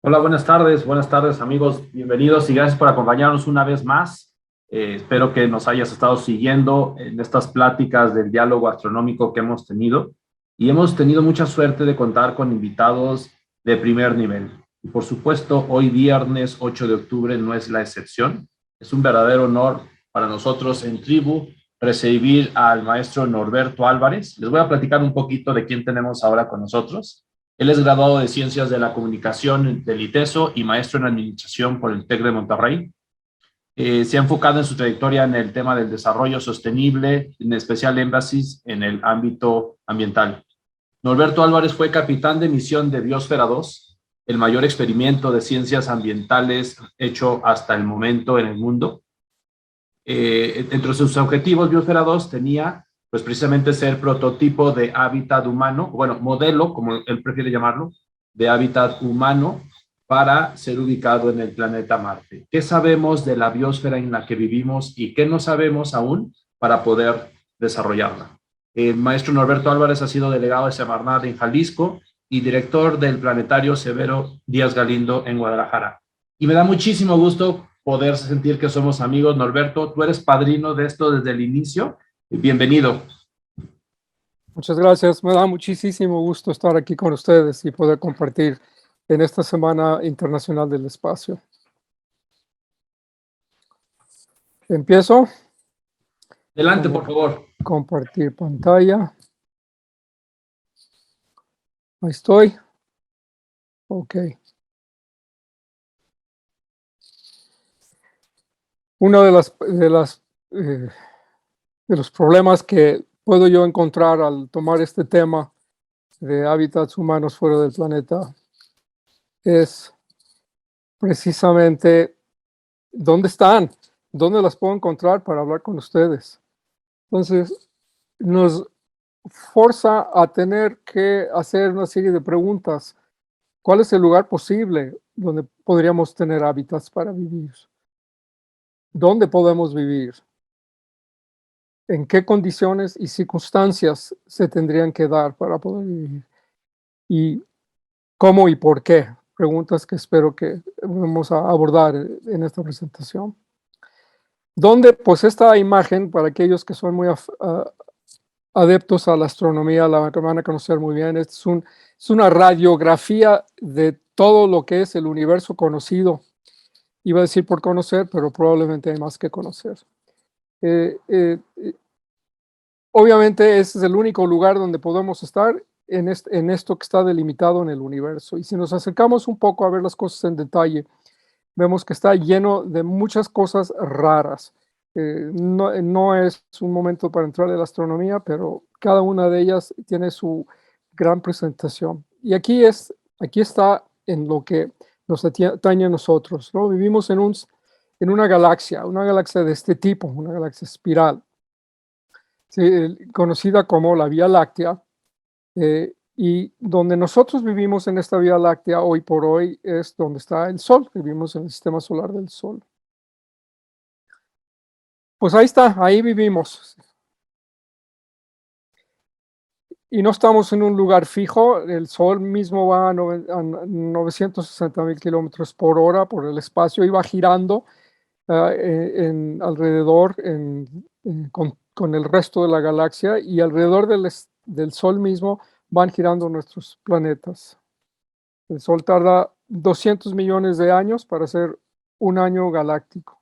Hola, buenas tardes amigos, bienvenidos y gracias por acompañarnos una vez más. Espero que nos hayas estado siguiendo en estas pláticas del diálogo astronómico que hemos tenido y hemos tenido mucha suerte de contar con invitados de primer nivel. Y por supuesto, hoy viernes 8 de octubre no es la excepción. Es un verdadero honor para nosotros en Tribu recibir al maestro Norberto Álvarez. Les voy a platicar un poquito de quién tenemos ahora con nosotros. Él es graduado de Ciencias de la Comunicación del ITESO y maestro en Administración por el TEC de Monterrey. Se ha enfocado en su trayectoria en el tema del desarrollo sostenible, en especial énfasis en el ámbito ambiental. Norberto Álvarez fue capitán de misión de Biosfera 2, el mayor experimento de ciencias ambientales hecho hasta el momento en el mundo. Entre sus objetivos, Biosfera 2 tenía pues precisamente ser prototipo de hábitat humano, bueno, modelo, como él prefiere llamarlo, de hábitat humano para ser ubicado en el planeta Marte. ¿Qué sabemos de la biosfera en la que vivimos y qué no sabemos aún para poder desarrollarla? El maestro Norberto Álvarez ha sido delegado de Semarnat en Jalisco y director del planetario Severo Díaz Galindo en Guadalajara. Y me da muchísimo gusto poder sentir que somos amigos. Norberto, tú eres padrino de esto desde el inicio. Bienvenido. Muchas gracias. Me da muchísimo gusto estar aquí con ustedes y poder compartir en esta Semana Internacional del Espacio. Empiezo. Adelante, por favor. Compartir pantalla. Ahí estoy. Ok. Uno de los problemas que puedo yo encontrar al tomar este tema de hábitats humanos fuera del planeta es precisamente dónde están, dónde las puedo encontrar para hablar con ustedes. Entonces, nos forza a tener que hacer una serie de preguntas. ¿Cuál es el lugar posible donde podríamos tener hábitats para vivir? ¿Dónde podemos vivir? ¿En qué condiciones y circunstancias se tendrían que dar para poder vivir? ¿Y cómo y por qué? Preguntas que espero que vamos a abordar en esta presentación. ¿Dónde? Pues esta imagen, para aquellos que son muy adeptos a la astronomía, la van a conocer muy bien. Es una radiografía de todo lo que es el universo conocido. Iba a decir por conocer, pero probablemente hay más que conocer. Obviamente ese es el único lugar donde podemos estar en esto que está delimitado en el universo. Y si nos acercamos un poco a ver las cosas en detalle, vemos que está lleno de muchas cosas raras. No es un momento para entrar en la astronomía, pero cada una de ellas tiene su gran presentación. Y aquí está en lo que nos atañe a nosotros, ¿no? Vivimos en una galaxia de este tipo, una galaxia espiral, ¿sí? Conocida como la Vía Láctea, y donde nosotros vivimos en esta Vía Láctea hoy por hoy es donde está el Sol. Vivimos en el sistema solar del Sol. Pues ahí está, ahí vivimos. Y no estamos en un lugar fijo. El Sol mismo va a 960,000 kilómetros por hora por el espacio y va girando alrededor con el resto de la galaxia, y alrededor del Sol mismo van girando nuestros planetas. El Sol tarda 200 millones de años para hacer un año galáctico.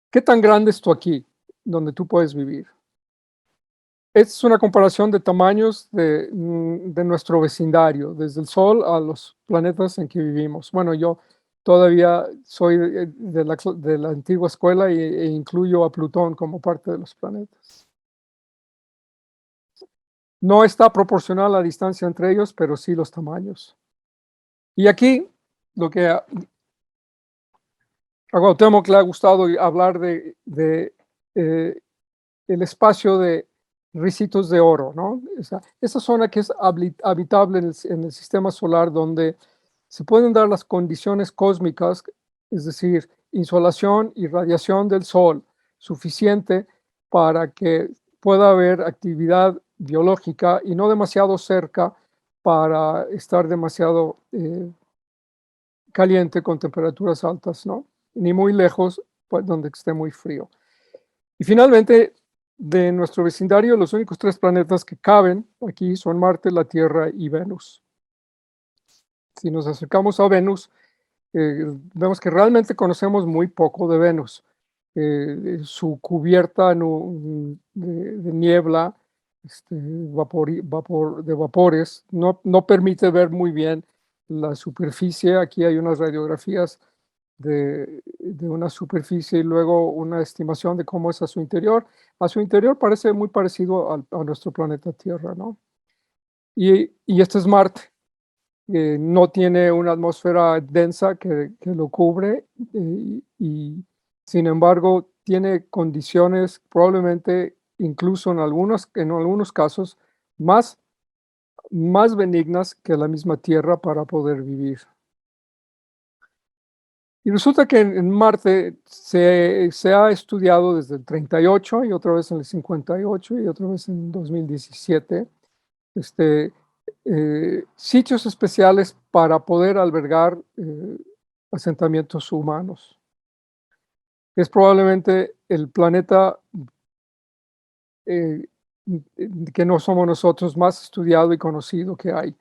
¿Qué tan grande es tú aquí, donde tú puedes vivir? Esta es una comparación de tamaños de nuestro vecindario, desde el Sol a los planetas en que vivimos. Bueno, yo todavía soy de la antigua escuela e incluyo a Plutón como parte de los planetas. No está proporcional la distancia entre ellos, pero sí los tamaños. Y aquí lo que a Cuauhtémoc le ha gustado hablar de el espacio de ricitos de oro, ¿no? Esa zona que es habitable en el sistema solar, donde se pueden dar las condiciones cósmicas, es decir, insolación y radiación del Sol suficiente para que pueda haber actividad biológica y no demasiado cerca para estar demasiado caliente con temperaturas altas, ¿no? Ni muy lejos, pues, donde esté muy frío. Y finalmente, de nuestro vecindario, los únicos 3 planetas que caben aquí son Marte, la Tierra y Venus. Si nos acercamos a Venus, vemos que realmente conocemos muy poco de Venus. Su cubierta de niebla, de vapores, no permite ver muy bien la superficie. Aquí hay unas radiografías de una superficie y luego una estimación de cómo es a su interior. A su interior parece muy parecido a nuestro planeta Tierra, ¿no? Y este es Marte. No tiene una atmósfera densa que lo cubre, y sin embargo tiene condiciones probablemente incluso en algunos casos más benignas que la misma Tierra para poder vivir. Y resulta que en Marte se ha estudiado desde el 38 y otra vez en el 58 y otra vez en 2017, sitios especiales para poder albergar asentamientos humanos. Es probablemente el planeta eh, que no somos nosotros más estudiado y conocido que hay,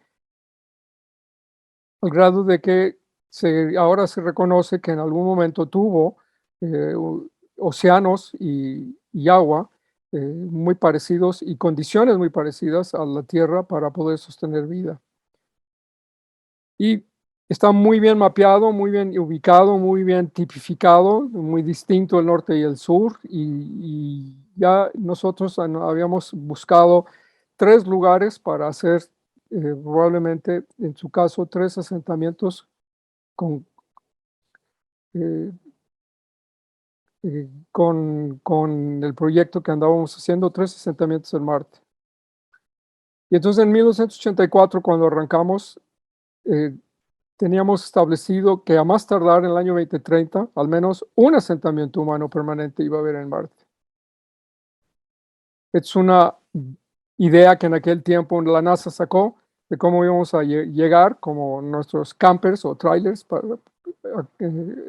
al grado de que ahora se reconoce que en algún momento tuvo océanos y agua muy parecidos y condiciones muy parecidas a la Tierra para poder sostener vida. Y está muy bien mapeado, muy bien ubicado, muy bien tipificado, muy distinto el norte y el sur. Y ya nosotros habíamos buscado 3 lugares para hacer, probablemente, en su caso, 3 asentamientos eh, con el proyecto que andábamos haciendo, 3 asentamientos en Marte. Y entonces en 1984, cuando arrancamos, eh, teníamos establecido que a más tardar en el año 2030, al menos un asentamiento humano permanente iba a haber en Marte. Es una idea que en aquel tiempo la NASA sacó de cómo íbamos a llegar, como nuestros campers o trailers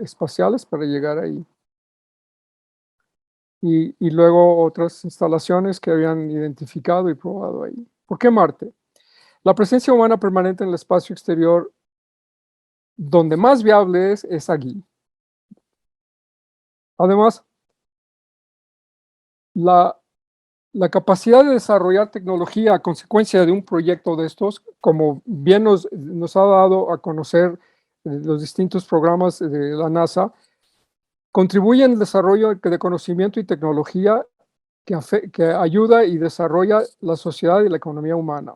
espaciales para llegar ahí. Y luego otras instalaciones que habían identificado y probado ahí. ¿Por qué Marte? La presencia humana permanente en el espacio exterior, donde más viable es aquí. Además, la, la capacidad de desarrollar tecnología a consecuencia de un proyecto de estos, como bien nos ha dado a conocer los distintos programas de la NASA, contribuyen al desarrollo de conocimiento y tecnología que ayuda y desarrolla la sociedad y la economía humana.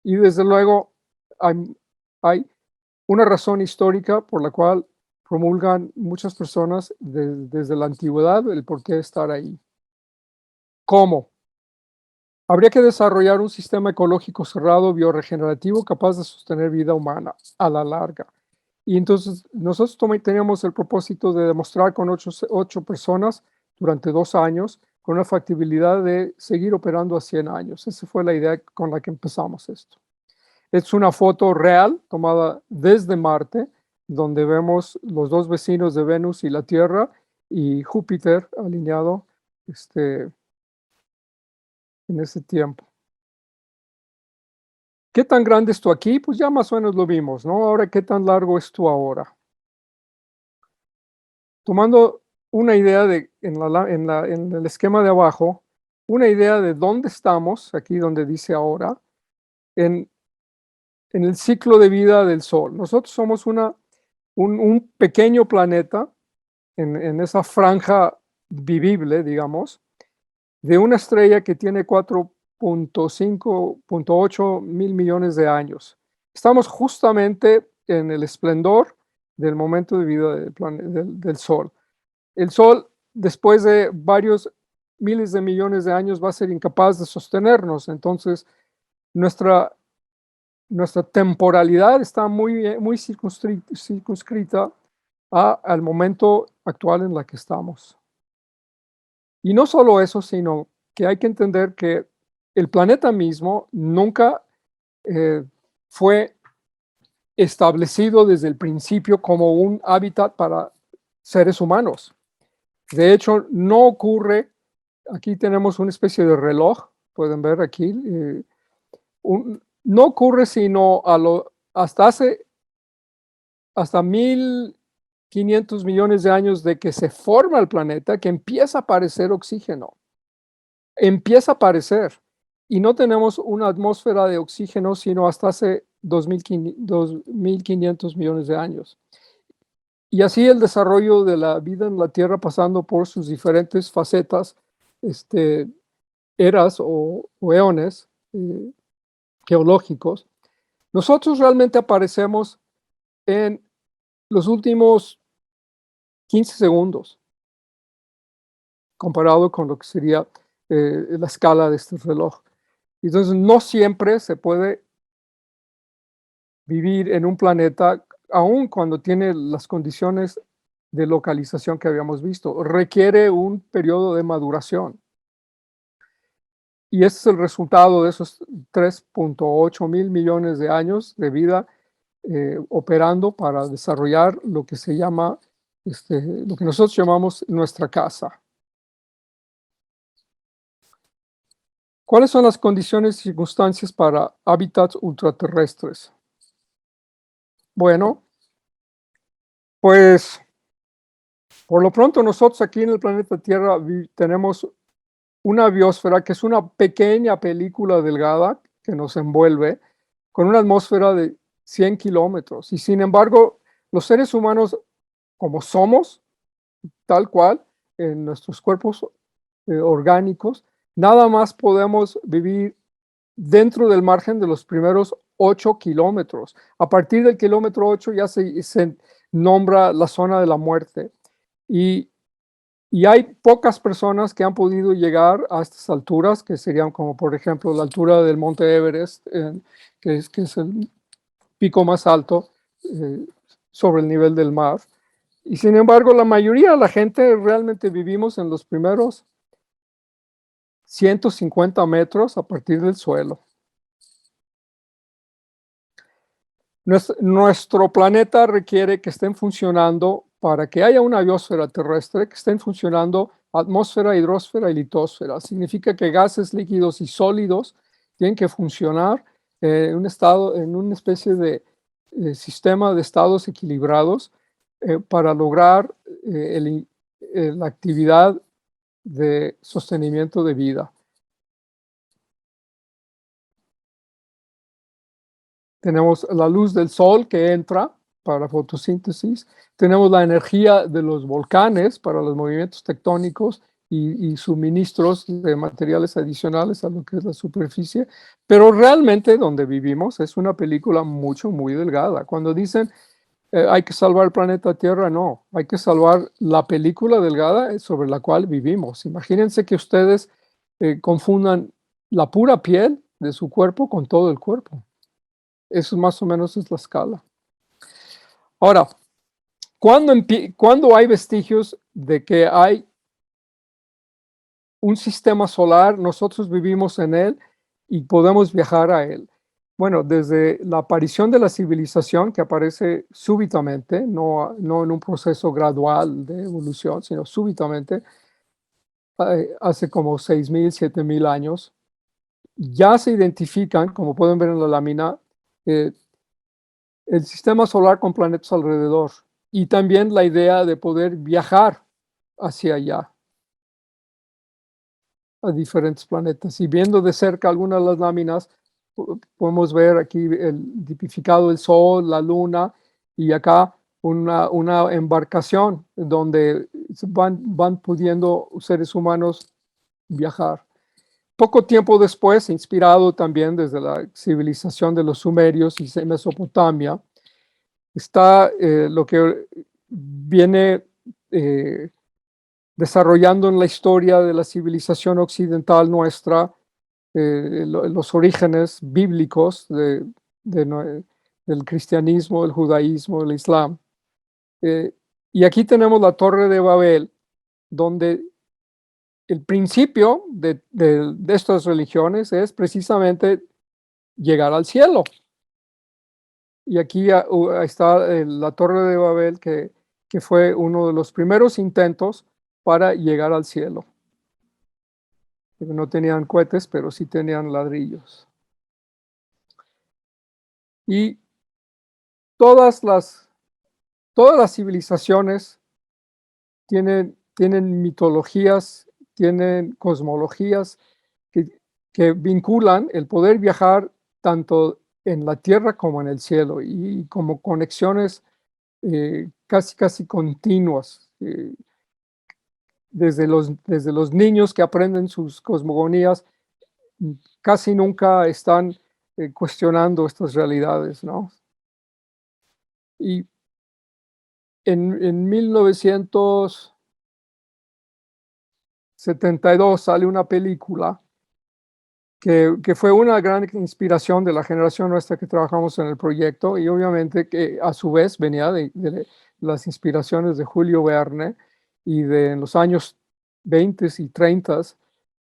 Y desde luego hay una razón histórica por la cual promulgan muchas personas desde la antigüedad el por qué estar ahí. ¿Cómo? Habría que desarrollar un sistema ecológico cerrado, bioregenerativo, capaz de sostener vida humana a la larga. Y entonces nosotros teníamos el propósito de demostrar con 8 personas durante 2 años, con una factibilidad de seguir operando a 100 años. Esa fue la idea con la que empezamos esto. Es una foto real tomada desde Marte, donde vemos los 2 vecinos de Venus y la Tierra y Júpiter alineado en ese tiempo. ¿Qué tan grande es tú aquí? Pues ya más o menos lo vimos, ¿no? Ahora, ¿qué tan largo es tú ahora? Tomando una idea en el esquema de abajo, una idea de dónde estamos, aquí donde dice ahora, en, en el ciclo de vida del Sol. Nosotros somos un pequeño planeta en esa franja vivible, digamos, de una estrella que tiene 4.8 mil millones de años. Estamos justamente en el esplendor del momento de vida del Sol. El Sol, después de varios miles de millones de años, va a ser incapaz de sostenernos. Entonces, nuestra temporalidad está muy circunscrita al momento actual en la que estamos. Y no solo eso, sino que hay que entender que el planeta mismo nunca fue establecido desde el principio como un hábitat para seres humanos. De hecho, no ocurre, aquí tenemos una especie de reloj, pueden ver aquí, no ocurre sino hasta 1.500 millones de años de que se forma el planeta, que empieza a aparecer oxígeno. Empieza a aparecer. Y no tenemos una atmósfera de oxígeno sino hasta hace 2.500 millones de años. Y así el desarrollo de la vida en la Tierra, pasando por sus diferentes facetas, eras o eones geológicos. Nosotros realmente aparecemos en los últimos 15 segundos, comparado con lo que sería la escala de este reloj. Entonces, no siempre se puede vivir en un planeta, aun cuando tiene las condiciones de localización que habíamos visto. Requiere un periodo de maduración. Y ese es el resultado de esos 3.8 mil millones de años de vida operando para desarrollar lo que se llama, lo que nosotros llamamos nuestra casa. ¿Cuáles son las condiciones y circunstancias para hábitats ultraterrestres? Bueno, pues por lo pronto nosotros aquí en el planeta Tierra tenemos una biosfera que es una pequeña película delgada que nos envuelve con una atmósfera de 100 kilómetros. Y sin embargo, los seres humanos, como somos, tal cual, en nuestros cuerpos orgánicos, nada más podemos vivir dentro del margen de los primeros 8 kilómetros. A partir del kilómetro 8 ya se nombra la zona de la muerte. Y hay pocas personas que han podido llegar a estas alturas, que serían como por ejemplo la altura del Monte Everest, que es el pico más alto sobre el nivel del mar. Y sin embargo, la mayoría de la gente realmente vivimos en los primeros 150 metros a partir del suelo. Nuestro planeta requiere que estén funcionando, para que haya una biosfera terrestre, que estén funcionando atmósfera, hidrosfera y litosfera. Significa que gases líquidos y sólidos tienen que funcionar en una especie de sistema de estados equilibrados para lograr la actividad de sostenimiento de vida. Tenemos la luz del sol que entra para fotosíntesis, tenemos la energía de los volcanes para los movimientos tectónicos y suministros de materiales adicionales a lo que es la superficie, pero realmente donde vivimos es una película muy delgada. Cuando dicen hay que salvar el planeta Tierra, no, hay que salvar la película delgada sobre la cual vivimos. Imagínense que ustedes confundan la pura piel de su cuerpo con todo el cuerpo. Eso más o menos es la escala. Ahora, ¿cuándo hay vestigios de que hay un sistema solar, nosotros vivimos en él y podemos viajar a él? Bueno, desde la aparición de la civilización, que aparece súbitamente, no en un proceso gradual de evolución, sino súbitamente, hace como 6.000, 7.000 años, ya se identifican, como pueden ver en la lámina, el sistema solar con planetas alrededor y también la idea de poder viajar hacia allá a diferentes planetas. Y viendo de cerca algunas de las láminas, podemos ver aquí el tipificado del Sol, la Luna y acá una embarcación donde van pudiendo seres humanos viajar. Poco tiempo después, inspirado también desde la civilización de los sumerios y Mesopotamia, está lo que viene desarrollando en la historia de la civilización occidental nuestra, los orígenes bíblicos del cristianismo, del judaísmo, del islam. Y aquí tenemos la Torre de Babel, donde el principio de estas religiones es precisamente llegar al cielo. Y aquí está la Torre de Babel, que fue uno de los primeros intentos para llegar al cielo. No tenían cohetes, pero sí tenían ladrillos. Y todas las civilizaciones tienen mitologías, tienen cosmologías que vinculan el poder viajar tanto en la tierra como en el cielo, y como conexiones casi continuas. Desde los niños que aprenden sus cosmogonías, casi nunca están cuestionando estas realidades, ¿no? Y en 1972 sale una película que fue una gran inspiración de la generación nuestra que trabajamos en el proyecto, y obviamente que a su vez venía de las inspiraciones de Julio Verne y de en los años 20 y 30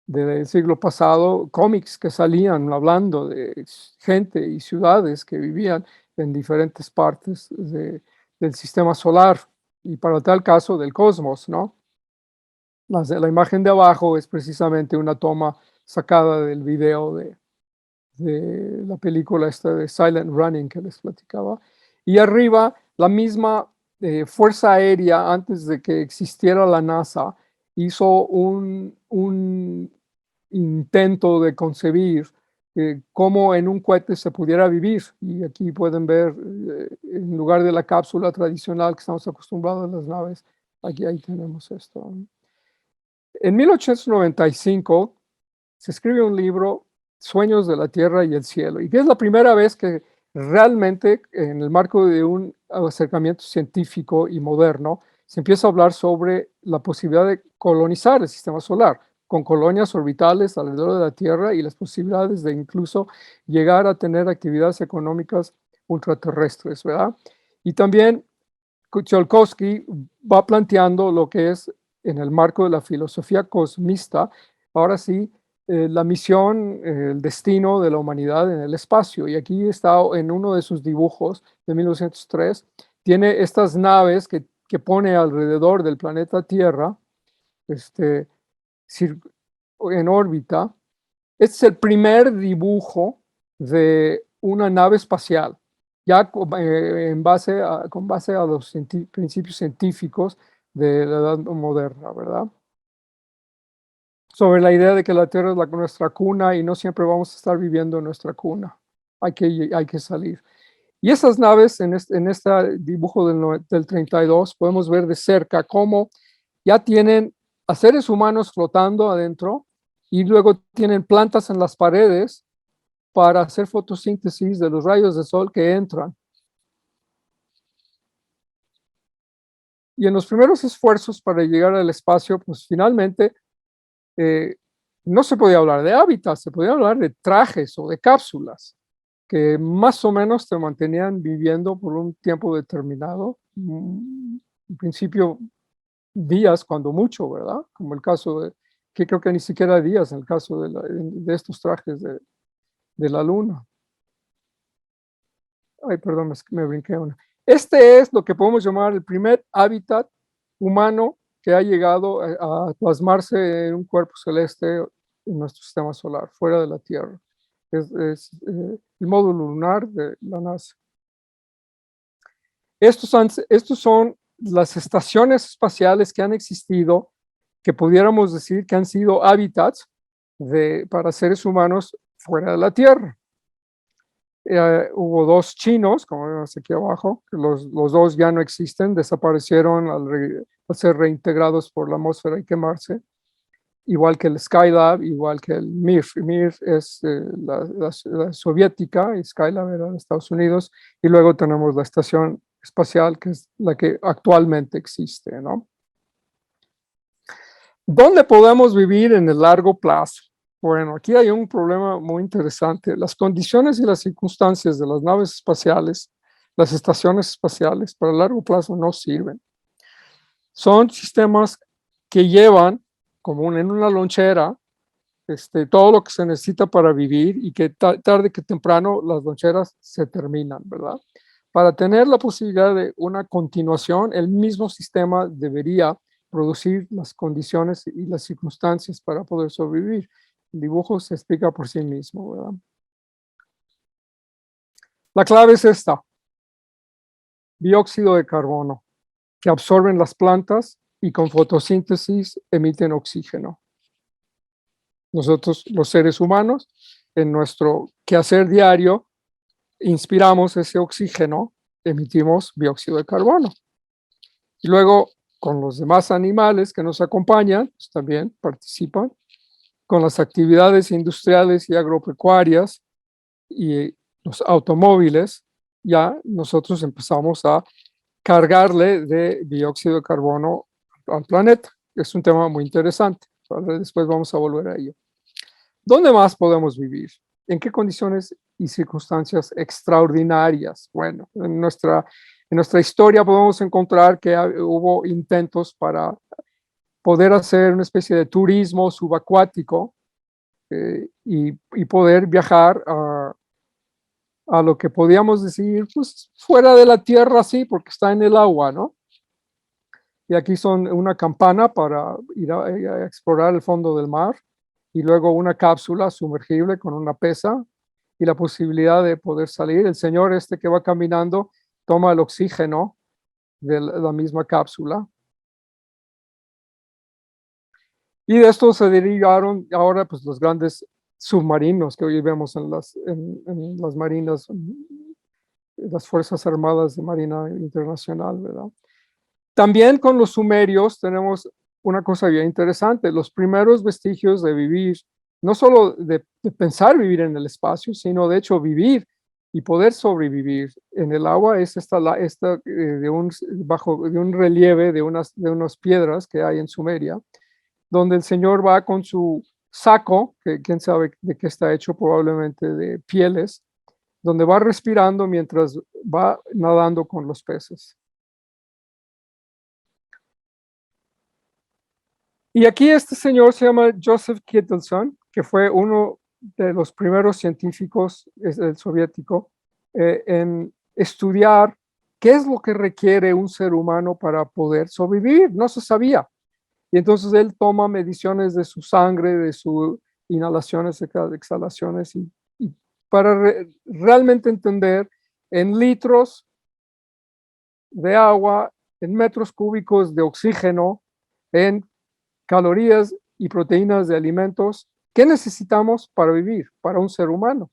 del siglo pasado, cómics que salían hablando de gente y ciudades que vivían en diferentes partes del sistema solar, y para tal caso del cosmos, ¿no? La imagen de abajo es precisamente una toma sacada del video de la película esta de Silent Running que les platicaba. Y arriba, la misma Fuerza Aérea, antes de que existiera la NASA, hizo un intento de concebir cómo en un cohete se pudiera vivir. Y aquí pueden ver, en lugar de la cápsula tradicional que estamos acostumbrados a las naves, ahí tenemos esto. En 1895 se escribe un libro, Sueños de la Tierra y el Cielo, y que es la primera vez que realmente, en el marco de un acercamiento científico y moderno, se empieza a hablar sobre la posibilidad de colonizar el sistema solar con colonias orbitales alrededor de la Tierra, y las posibilidades de incluso llegar a tener actividades económicas ultraterrestres, ¿verdad? Y también Tsiolkovsky va planteando lo que es, en el marco de la filosofía cosmista, ahora sí, la misión, el destino de la humanidad en el espacio. Y aquí está en uno de sus dibujos de 1903, tiene estas naves que pone alrededor del planeta Tierra, en órbita. Este es el primer dibujo de una nave espacial, ya con base a los principios científicos de la edad moderna, ¿verdad? Sobre la idea de que la Tierra es nuestra cuna, y no siempre vamos a estar viviendo en nuestra cuna. Hay que salir. Y esas naves, en este dibujo del 32, podemos ver de cerca cómo ya tienen a seres humanos flotando adentro, y luego tienen plantas en las paredes para hacer fotosíntesis de los rayos de sol que entran. Y en los primeros esfuerzos para llegar al espacio, pues finalmente no se podía hablar de hábitats, se podía hablar de trajes o de cápsulas que más o menos te mantenían viviendo por un tiempo determinado, en principio días, cuando mucho, ¿verdad? Como el caso que creo que ni siquiera días, en el caso de estos trajes de la Luna. Ay, perdón, me brinqué una. Este es lo que podemos llamar el primer hábitat humano que ha llegado a plasmarse en un cuerpo celeste en nuestro sistema solar, fuera de la Tierra. Es el módulo lunar de la NASA. Estos son las estaciones espaciales que han existido, que pudiéramos decir que han sido hábitats para seres humanos fuera de la Tierra. Hubo dos chinos, como vemos aquí abajo, que los dos ya no existen, desaparecieron al ser reintegrados por la atmósfera y quemarse, igual que el Skylab, igual que el Mir. Mir es la soviética, y Skylab era de Estados Unidos, y luego tenemos la estación espacial, que es la que actualmente existe, ¿no? ¿Dónde podemos vivir en el largo plazo? Bueno, aquí hay un problema muy interesante. Las condiciones y las circunstancias de las naves espaciales, las estaciones espaciales, para el largo plazo no sirven. Son sistemas que llevan, como en una lonchera, todo lo que se necesita para vivir y que tarde que temprano las loncheras se terminan, ¿verdad? Para tener la posibilidad de una continuación, el mismo sistema debería producir las condiciones y las circunstancias para poder sobrevivir. El dibujo se explica por sí mismo, ¿verdad? La clave es esta: dióxido de carbono, que absorben las plantas y con fotosíntesis emiten oxígeno. Nosotros, los seres humanos, en nuestro quehacer diario, inspiramos ese oxígeno, emitimos dióxido de carbono. Y luego, con los demás animales que nos acompañan, pues también participan con las actividades industriales y agropecuarias y los automóviles. Ya nosotros empezamos a cargarle de dióxido de carbono al planeta. Es un tema muy interesante. Después vamos a volver a ello. ¿Dónde más podemos vivir? ¿En qué condiciones y circunstancias extraordinarias? Bueno, en nuestra historia podemos encontrar que hubo intentos para poder hacer una especie de turismo subacuático y poder viajar a lo que podíamos decir, pues fuera de la tierra, sí, porque está en el agua, ¿no? Y aquí son una campana para ir a explorar el fondo del mar, y luego una cápsula sumergible con una pesa y la posibilidad de poder salir. El señor que va caminando toma el oxígeno de la misma cápsula. Y de esto se derivaron ahora pues los grandes submarinos que hoy vemos en las marinas, en las Fuerzas Armadas de Marina Internacional, ¿verdad? También con los sumerios tenemos una cosa bien interesante: los primeros vestigios de vivir, no solo de pensar vivir en el espacio, sino de hecho vivir y poder sobrevivir en el agua, es bajo de un relieve de unas piedras que hay en Sumeria, donde el señor va con su saco, que quién sabe de qué está hecho, probablemente de pieles, donde va respirando mientras va nadando con los peces. Y aquí este señor se llama Joseph Kittelson, que fue uno de los primeros científicos soviético en estudiar qué es lo que requiere un ser humano para poder sobrevivir. No se sabía. Y entonces él toma mediciones de su sangre, de sus inhalaciones, exhalaciones, y para realmente entender en litros de agua, en metros cúbicos de oxígeno, en calorías y proteínas de alimentos, ¿qué necesitamos para vivir, para un ser humano?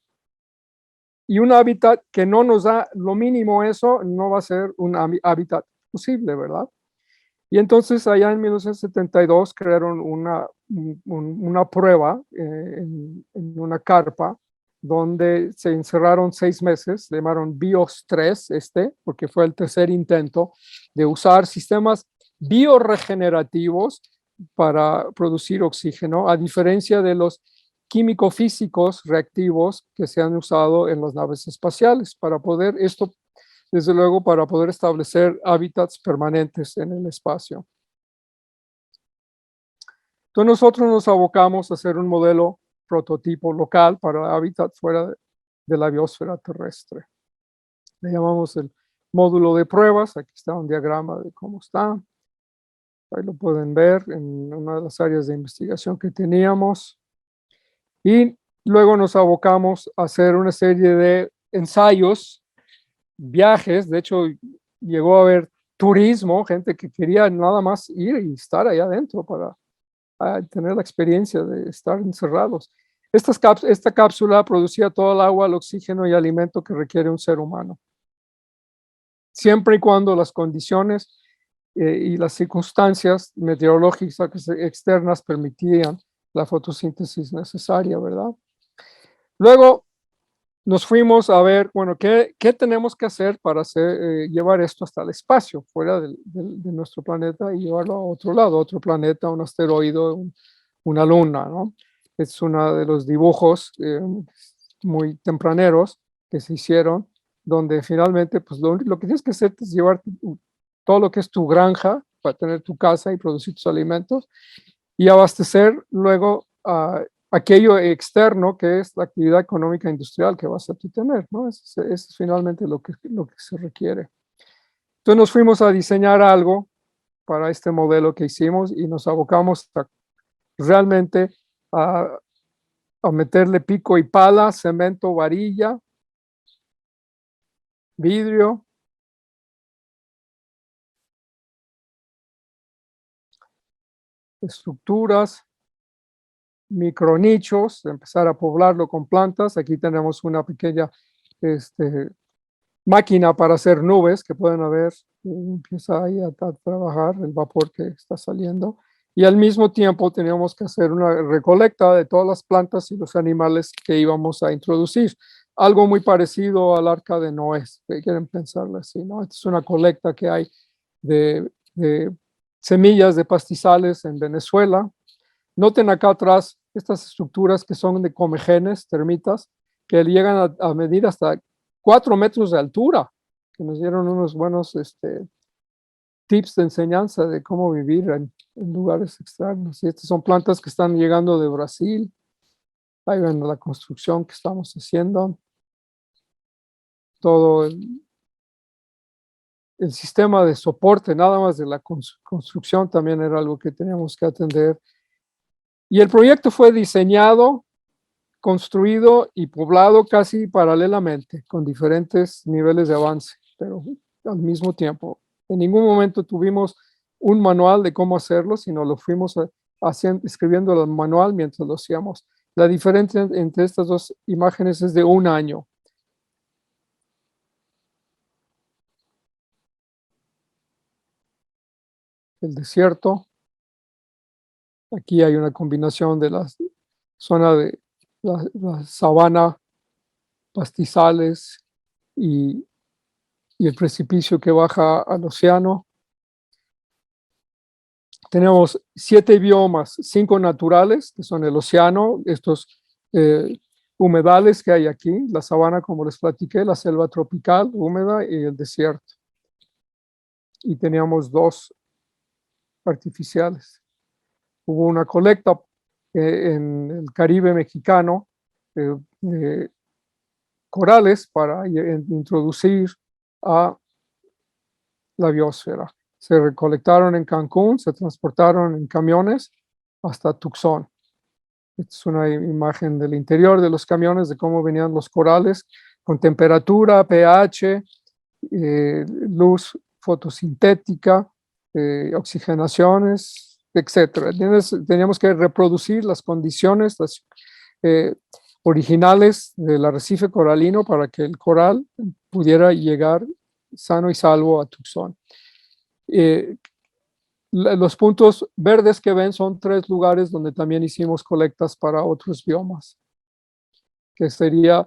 Y un hábitat que no nos da lo mínimo eso, no va a ser un hábitat posible, ¿verdad? Y entonces allá en 1972 crearon una prueba en una carpa donde se encerraron 6 meses, le llamaron BIOS 3, porque fue el tercer intento de usar sistemas bioregenerativos para producir oxígeno, a diferencia de los químico-físicos reactivos que se han usado en las naves espaciales para poder esto, desde luego, para poder establecer hábitats permanentes en el espacio. Entonces nosotros nos abocamos a hacer un modelo prototipo local para hábitat fuera de la biosfera terrestre. Le llamamos el módulo de pruebas. Aquí está un diagrama de cómo está. Ahí lo pueden ver en una de las áreas de investigación que teníamos. Y luego nos abocamos a hacer una serie de ensayos, viajes. De hecho, llegó a haber turismo, gente que quería nada más ir y estar allá adentro para tener la experiencia de estar encerrados. Esta cápsula producía todo el agua, el oxígeno y alimento que requiere un ser humano, siempre y cuando las condiciones y las circunstancias meteorológicas externas permitían la fotosíntesis necesaria, ¿verdad? Luego nos fuimos a ver, bueno, ¿qué tenemos que hacer para llevar esto hasta el espacio, fuera de nuestro planeta, y llevarlo a otro lado, otro planeta, un asteroide, una luna, ¿no? Es uno de los dibujos muy tempraneros que se hicieron, donde finalmente, pues lo que tienes que hacer es llevar todo lo que es tu granja para tener tu casa y producir tus alimentos, y abastecer luego aquello externo que es la actividad económica industrial que vas a tener, ¿no? Es finalmente lo que se requiere. Entonces nos fuimos a diseñar algo para este modelo que hicimos y nos abocamos realmente a meterle pico y pala, cemento, varilla, vidrio, estructuras, micronichos, empezar a poblarlo con plantas. Aquí tenemos una pequeña máquina para hacer nubes que pueden haber, empieza ahí a trabajar el vapor que está saliendo. Y al mismo tiempo teníamos que hacer una recolecta de todas las plantas y los animales que íbamos a introducir. Algo muy parecido al arca de Noé, que quieren pensarlo así, ¿no? Esta es una colecta que hay de semillas de pastizales en Venezuela. Noten acá atrás estas estructuras que son de comegenes, termitas, que llegan a medir hasta 4 metros de altura, que nos dieron unos buenos tips de enseñanza de cómo vivir en lugares extraños. Y estas son plantas que están llegando de Brasil. Ahí ven la construcción que estamos haciendo. Todo el sistema de soporte, nada más de la construcción, también era algo que teníamos que atender. Y el proyecto fue diseñado, construido y poblado casi paralelamente, con diferentes niveles de avance, pero al mismo tiempo. En ningún momento tuvimos un manual de cómo hacerlo, sino lo fuimos escribiendo el manual mientras lo hacíamos. La diferencia entre estas dos imágenes es de 1 año. El desierto. Aquí hay una combinación de la zona de la sabana, pastizales y el precipicio que baja al océano. Tenemos 7 biomas, 5 naturales, que son el océano, estos humedales que hay aquí, la sabana, como les platiqué, la selva tropical húmeda y el desierto. Y teníamos 2 artificiales. Hubo una colecta en el Caribe mexicano de corales para introducir a la biosfera. Se recolectaron en Cancún, se transportaron en camiones hasta Tucson. Esta es una imagen del interior de los camiones, de cómo venían los corales, con temperatura, pH, luz fotosintética, oxigenaciones, etc. Teníamos que reproducir las condiciones originales del arrecife coralino para que el coral pudiera llegar sano y salvo a Tucson. Los puntos verdes que ven son 3 lugares donde también hicimos colectas para otros biomas, que sería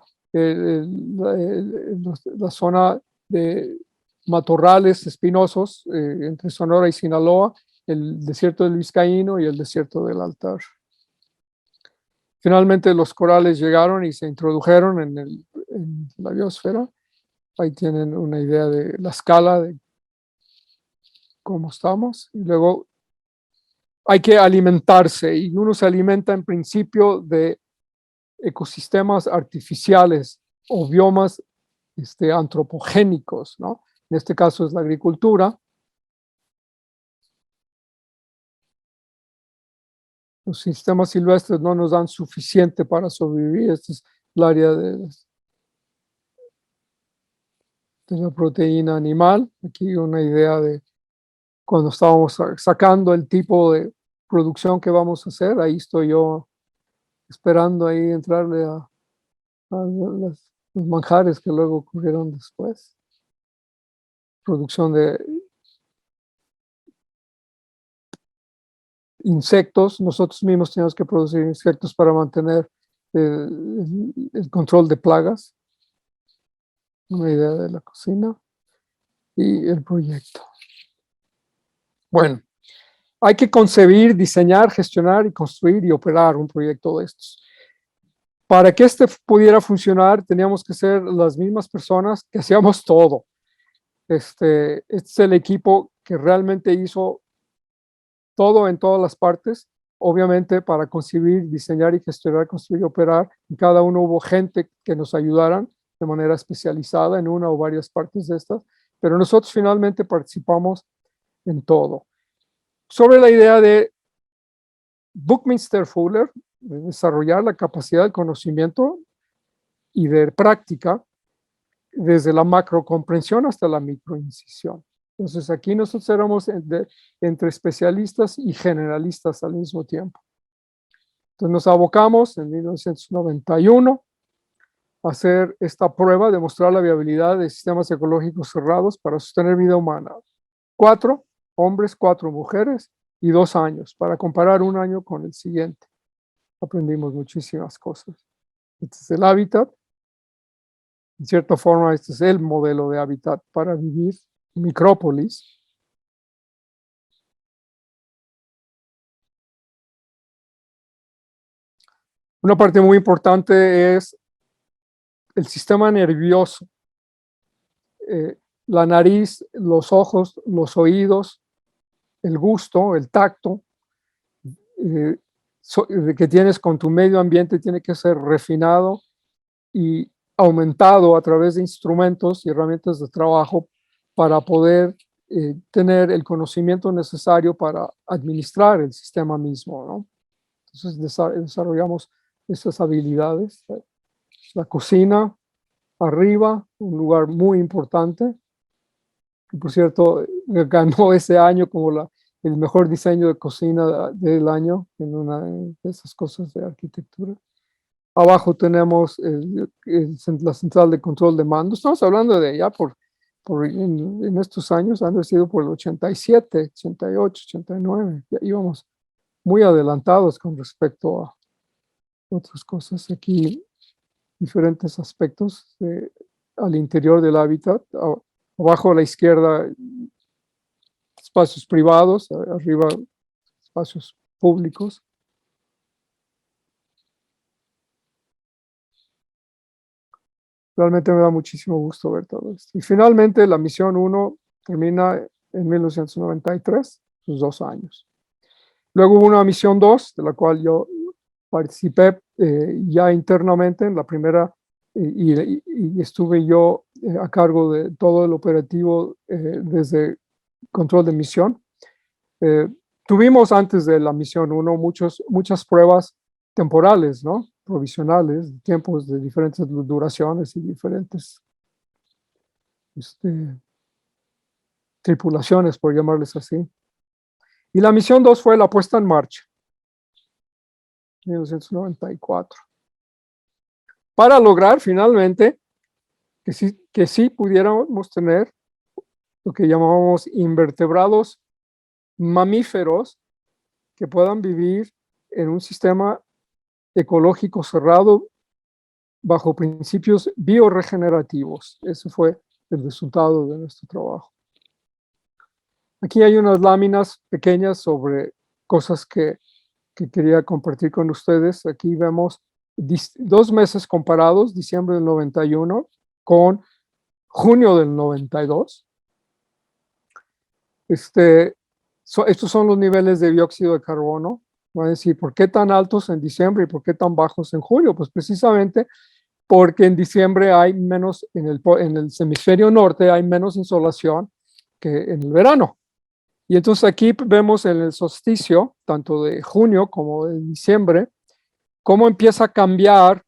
la zona de matorrales espinosos entre Sonora y Sinaloa, el desierto del Vizcaíno y el desierto del Altar. Finalmente los corales llegaron y se introdujeron en la biosfera. Ahí tienen una idea de la escala de cómo estamos. Y luego hay que alimentarse y uno se alimenta en principio de ecosistemas artificiales o biomas antropogénicos, ¿no? En este caso es la agricultura. Los sistemas silvestres no nos dan suficiente para sobrevivir. Este es el área de la proteína animal. Aquí una idea de cuando estábamos sacando el tipo de producción que vamos a hacer. Ahí estoy yo esperando ahí entrarle a los manjares que luego ocurrieron después. Producción de insectos. Nosotros mismos tenemos que producir insectos para mantener el control de plagas. Una idea de la cocina y el proyecto. Bueno, hay que concebir, diseñar, gestionar y construir y operar un proyecto de estos. Para que este pudiera funcionar, teníamos que ser las mismas personas que hacíamos todo. Este es el equipo que realmente hizo todo en todas las partes. obviamente para concebir, diseñar y gestionar, construir y operar, en cada uno hubo gente que nos ayudaran de manera especializada en una o varias partes de estas, pero nosotros finalmente participamos en todo. Sobre la idea de Buckminster Fuller, de desarrollar la capacidad de conocimiento y de práctica desde la macrocomprensión hasta la microincisión. Entonces aquí nosotros éramos entre especialistas y generalistas al mismo tiempo. Entonces nos abocamos en 1991 a hacer esta prueba, demostrar la viabilidad de sistemas ecológicos cerrados para sostener vida humana. 4 hombres, 4 mujeres y 2 años, para comparar un año con el siguiente. Aprendimos muchísimas cosas. Este es el hábitat. En cierta forma, este es el modelo de hábitat para vivir, micrópolis. Una parte muy importante es el sistema nervioso. La nariz, los ojos, los oídos, el gusto, el tacto que tienes con tu medio ambiente tiene que ser refinado y aumentado a través de instrumentos y herramientas de trabajo para poder tener el conocimiento necesario para administrar el sistema mismo, ¿no? Entonces desarrollamos esas habilidades. La cocina, arriba, un lugar muy importante, que por cierto ganó ese año como el mejor diseño de cocina del año en una de esas cosas de arquitectura. Abajo tenemos la central de control de mando. Estamos hablando de ya en estos años, han sido por el 87, 88, 89. Ya íbamos muy adelantados con respecto a otras cosas. Aquí diferentes aspectos al interior del hábitat. Abajo a la izquierda, espacios privados, arriba espacios públicos. Realmente me da muchísimo gusto ver todo esto. Y finalmente la misión 1 termina en 1993, sus 2 años. Luego hubo una misión 2, de la cual yo participé ya internamente en la primera y estuve yo a cargo de todo el operativo desde control de misión. Tuvimos antes de la misión 1 muchas pruebas temporales, ¿no? Provisionales, tiempos de diferentes duraciones y diferentes tripulaciones, por llamarles así. Y la misión 2 fue la puesta en marcha, 1994, para lograr finalmente que sí pudiéramos tener lo que llamábamos invertebrados mamíferos que puedan vivir en un sistema ecológico cerrado bajo principios bioregenerativos. Ese fue el resultado de nuestro trabajo. Aquí hay unas láminas pequeñas sobre cosas que quería compartir con ustedes. Aquí vemos 2 meses comparados, diciembre del 91 con junio del 92. Estos son los niveles de dióxido de carbono. Van a decir, ¿por qué tan altos en diciembre y por qué tan bajos en julio? Pues precisamente porque en diciembre hay menos, en el hemisferio norte hay menos insolación que en el verano. Y entonces aquí vemos en el solsticio, tanto de junio como de diciembre, cómo empieza a cambiar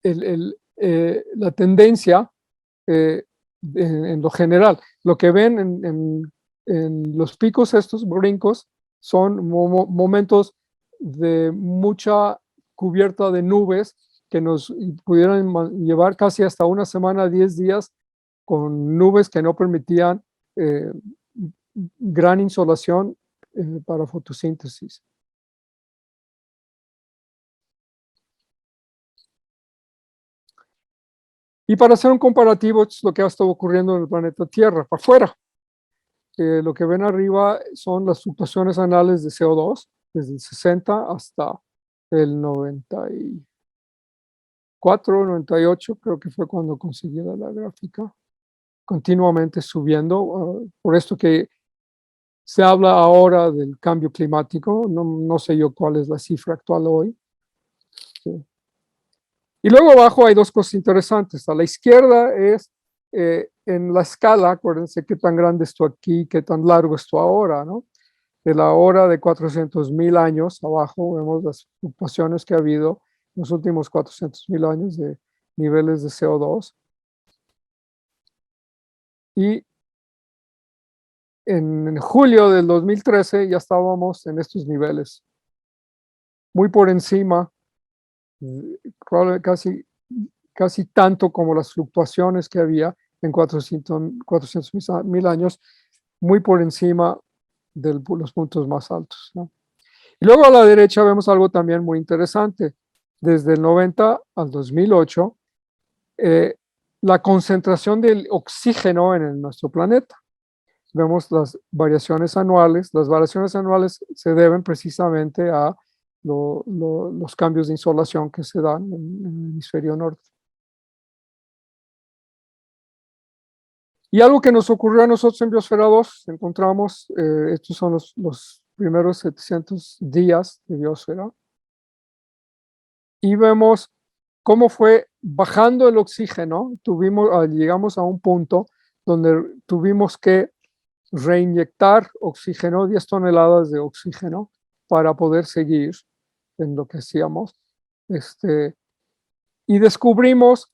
la tendencia en lo general. Lo que ven en los picos, estos brincos, son momentos de mucha cubierta de nubes que nos pudieran llevar casi hasta una semana, 10 días, con nubes que no permitían gran insolación para fotosíntesis. Y para hacer un comparativo, esto es lo que ha estado ocurriendo en el planeta Tierra, para afuera. Lo que ven arriba son las fluctuaciones anuales de CO2, desde el 60 hasta el 94, 98, creo que fue cuando conseguí la gráfica, continuamente subiendo, por esto que Se habla ahora del cambio climático, no sé yo cuál es la cifra actual hoy. Sí. Y luego abajo hay dos cosas interesantes. A la izquierda es en la escala, acuérdense qué tan grande es esto aquí, qué tan largo es esto ahora, ¿no? De la hora de 400.000 años, abajo vemos las fluctuaciones que ha habido en los últimos 400.000 años de niveles de CO2. Y en julio del 2013 ya estábamos en estos niveles, muy por encima, casi tanto como las fluctuaciones que había en 400.000 años, muy por encima de los puntos más altos, ¿no? Y luego a la derecha vemos algo también muy interesante. Desde el 90 al 2008, la concentración del oxígeno en nuestro planeta. Vemos las variaciones anuales. Las variaciones anuales se deben precisamente a los cambios de insolación que se dan en el hemisferio norte. Y algo que nos ocurrió a nosotros en Biosfera 2, encontramos, estos son los primeros 700 días de Biosfera, y vemos cómo fue bajando el oxígeno. Llegamos a un punto donde tuvimos que reinyectar oxígeno, 10 toneladas de oxígeno, para poder seguir en lo que hacíamos. Y descubrimos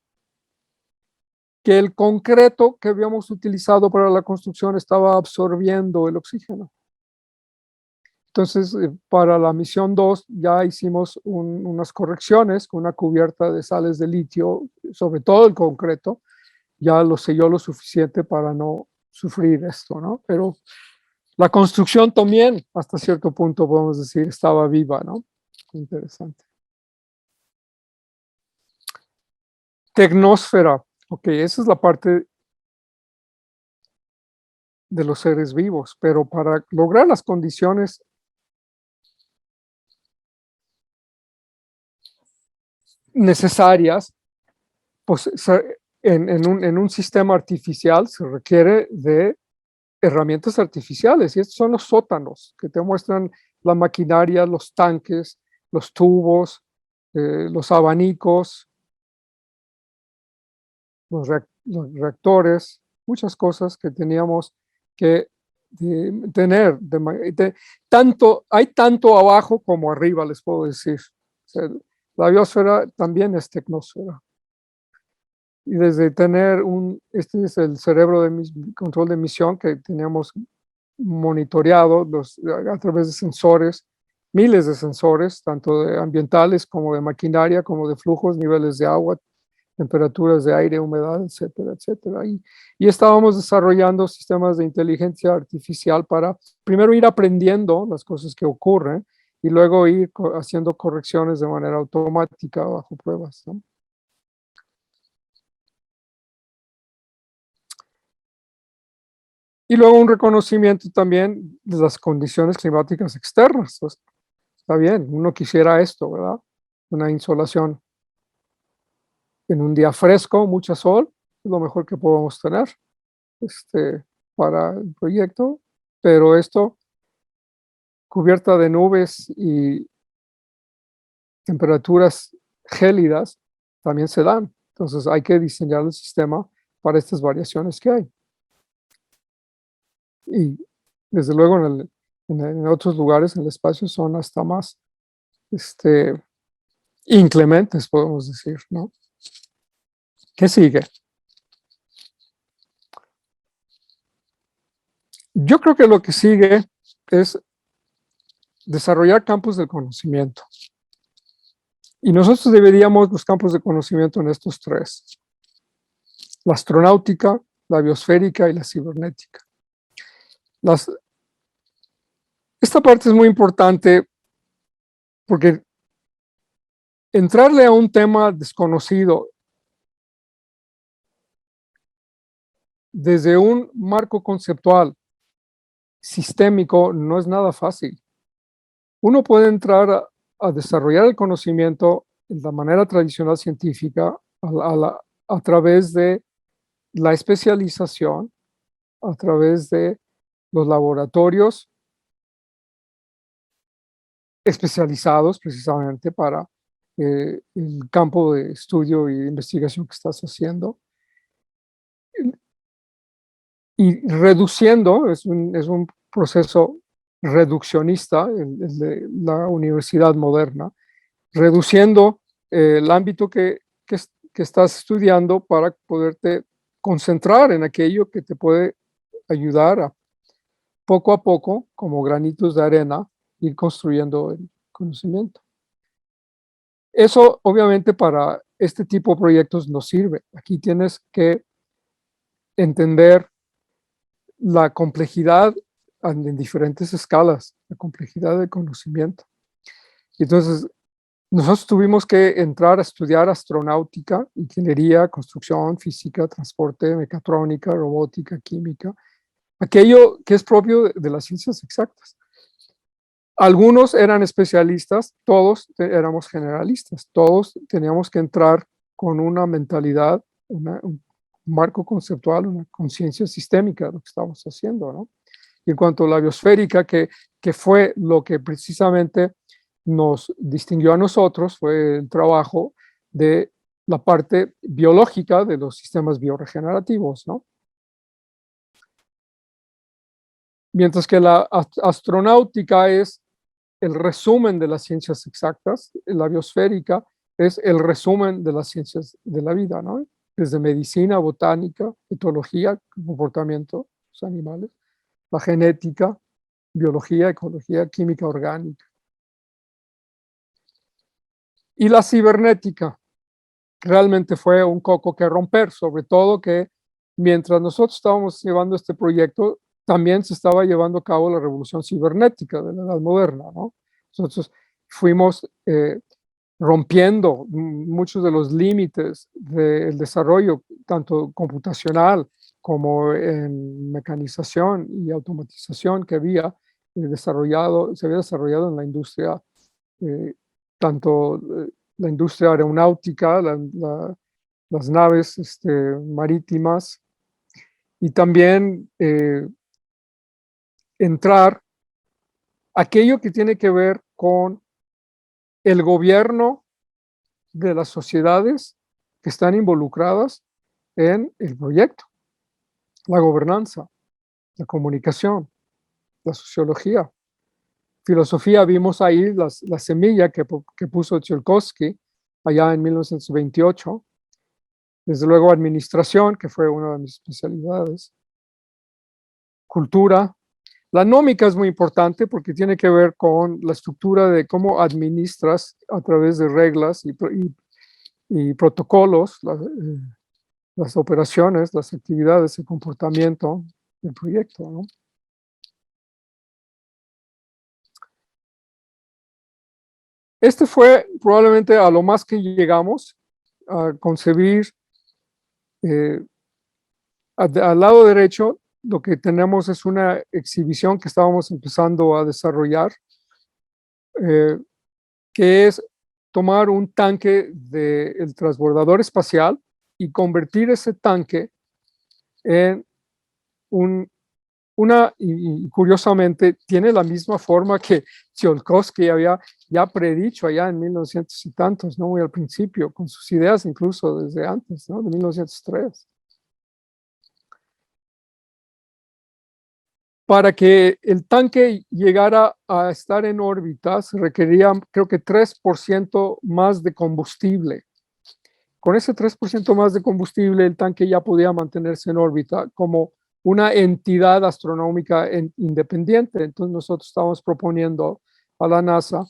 que el concreto que habíamos utilizado para la construcción estaba absorbiendo el oxígeno. Entonces, para la misión 2 ya hicimos unas correcciones con una cubierta de sales de litio, sobre todo el concreto, ya lo selló lo suficiente para no sufrir esto, ¿no? Pero la construcción también, hasta cierto punto, podemos decir, estaba viva, ¿no? Interesante. Tecnosfera. Ok, esa es la parte de los seres vivos, pero para lograr las condiciones necesarias, pues en un sistema artificial se requiere de herramientas artificiales, y estos son los sótanos que te muestran la maquinaria, los tanques, los tubos, los abanicos, los reactores, muchas cosas que teníamos que tener. Hay tanto abajo como arriba, les puedo decir. O sea, la biosfera también es tecnosfera. Y desde tener este es el cerebro de control de emisión que teníamos monitoreado a través de sensores, miles de sensores, tanto de ambientales como de maquinaria, como de flujos, niveles de agua, temperaturas de aire, humedad, etcétera, etcétera. Y estábamos desarrollando sistemas de inteligencia artificial para primero ir aprendiendo las cosas que ocurren y luego ir haciendo correcciones de manera automática bajo pruebas, ¿no? Y luego un reconocimiento también de las condiciones climáticas externas. Pues, está bien, uno quisiera esto, ¿verdad? Una insolación en un día fresco, mucha sol, es lo mejor que podemos tener para el proyecto, pero esto cubierta de nubes y temperaturas gélidas también se dan. Entonces hay que diseñar el sistema para estas variaciones que hay. Y desde luego en otros lugares en el espacio son hasta más inclementes, podemos decir, ¿no? ¿Qué sigue? Yo creo que lo que sigue es desarrollar campos de conocimiento. Y nosotros dividiríamos los campos de conocimiento en estos tres: la astronáutica, la biosférica y la cibernética. Esta parte es muy importante porque entrarle a un tema desconocido desde un marco conceptual sistémico no es nada fácil. Uno puede entrar a desarrollar el conocimiento de la manera tradicional científica a través de la especialización, a través de los laboratorios especializados precisamente para el campo de estudio y investigación que estás haciendo. Y reduciendo, es un proceso reduccionista, el de la universidad moderna, reduciendo el ámbito que estás estudiando para poderte concentrar en aquello que te puede ayudar a poco a poco, como granitos de arena, ir construyendo el conocimiento. Eso obviamente para este tipo de proyectos no sirve. Aquí tienes que entender la complejidad en diferentes escalas, la complejidad del conocimiento. Entonces, nosotros tuvimos que entrar a estudiar astronáutica, ingeniería, construcción, física, transporte, mecatrónica, robótica, química, aquello que es propio de las ciencias exactas. Algunos eran especialistas, todos éramos generalistas, todos teníamos que entrar con una mentalidad, un marco conceptual, una conciencia sistémica de lo que estamos haciendo, ¿no? Y en cuanto a la biosférica, que fue lo que precisamente nos distinguió a nosotros, fue el trabajo de la parte biológica de los sistemas bioregenerativos, ¿no? Mientras que la astronáutica es el resumen de las ciencias exactas, la biosférica es el resumen de las ciencias de la vida, ¿no? Desde medicina, botánica, etología, comportamiento de los animales, la genética, biología, ecología, química orgánica. Y la cibernética realmente fue un coco que romper, sobre todo que mientras nosotros estábamos llevando este proyecto, también se estaba llevando a cabo la revolución cibernética de la edad moderna, ¿no? Nosotros fuimos rompiendo muchos de los límites del desarrollo, tanto computacional como en mecanización y automatización que había se había desarrollado en la industria, tanto la industria aeronáutica, las naves marítimas, y también entrar aquello que tiene que ver con el gobierno de las sociedades que están involucradas en el proyecto, la gobernanza, la comunicación, la sociología. Filosofía, vimos ahí la semilla que puso Tsiolkovsky allá en 1928. Desde luego administración, que fue una de mis especialidades. Cultura. La nómica es muy importante porque tiene que ver con la estructura de cómo administras a través de reglas y protocolos las operaciones, las actividades, el comportamiento del proyecto, ¿no? Este fue probablemente a lo más que llegamos a concebir. Al lado derecho, lo que tenemos es una exhibición que estábamos empezando a desarrollar, que es tomar un tanque del transbordador espacial y convertir ese tanque en y curiosamente tiene la misma forma que Tsiolkovsky había ya predicho allá en 1900 y tantos, ¿no? Muy al principio, con sus ideas incluso desde antes, ¿no? De 1903. Para que el tanque llegara a estar en órbita, se requería, creo que 3% más de combustible. Con ese 3% más de combustible, el tanque ya podía mantenerse en órbita como una entidad astronómica independiente. Entonces nosotros estamos proponiendo a la NASA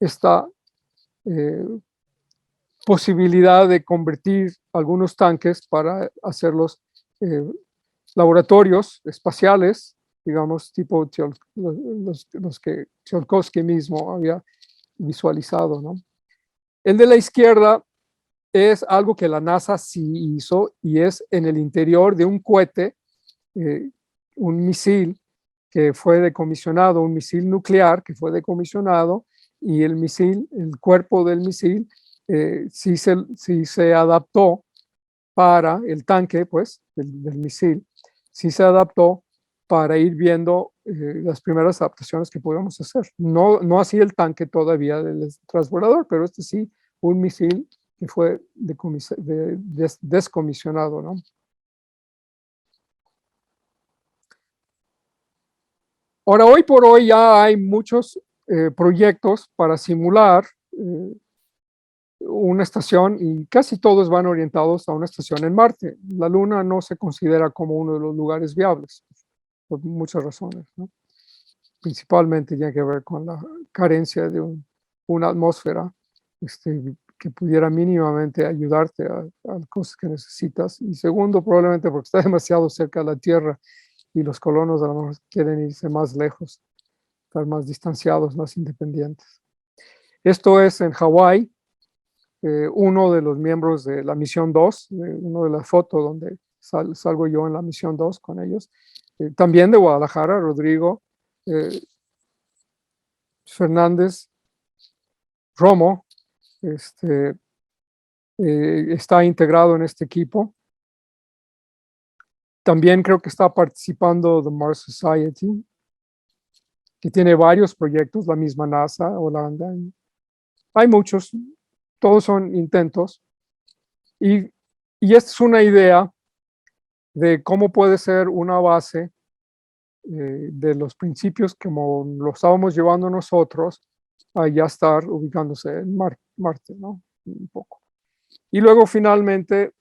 esta posibilidad de convertir algunos tanques para hacerlos laboratorios espaciales, digamos, tipo los que Tsiolkovsky mismo había visualizado, ¿no? El de la izquierda es algo que la NASA sí hizo y es en el interior de un cohete, un misil que fue decomisionado, un misil nuclear que fue decomisionado, y el misil, el cuerpo del misil, sí se adaptó para el tanque, pues, del misil, sí se adaptó para ir viendo las primeras adaptaciones que podíamos hacer. No así el tanque todavía del transbordador, pero este sí, un misil que fue descomisionado, ¿no? Ahora, hoy por hoy ya hay muchos proyectos para simular una estación y casi todos van orientados a una estación en Marte. La Luna no se considera como uno de los lugares viables, por muchas razones, ¿no? Principalmente tiene que ver con la carencia de una atmósfera que pudiera mínimamente ayudarte a las cosas que necesitas. Y segundo, probablemente porque está demasiado cerca de la Tierra y los colonos a lo mejor quieren irse más lejos, estar más distanciados, más independientes. Esto es en Hawái. Uno de los miembros de la misión 2, uno de las fotos donde salgo yo en la misión 2 con ellos, también de Guadalajara, Rodrigo Fernández Romo, está integrado en este equipo. También creo que está participando The Mars Society, que tiene varios proyectos, la misma NASA, Holanda. Hay muchos, todos son intentos. Y esta es una idea de cómo puede ser una base de los principios como lo estábamos llevando nosotros a ya estar ubicándose en Marte, ¿no? Un poco. Y luego finalmente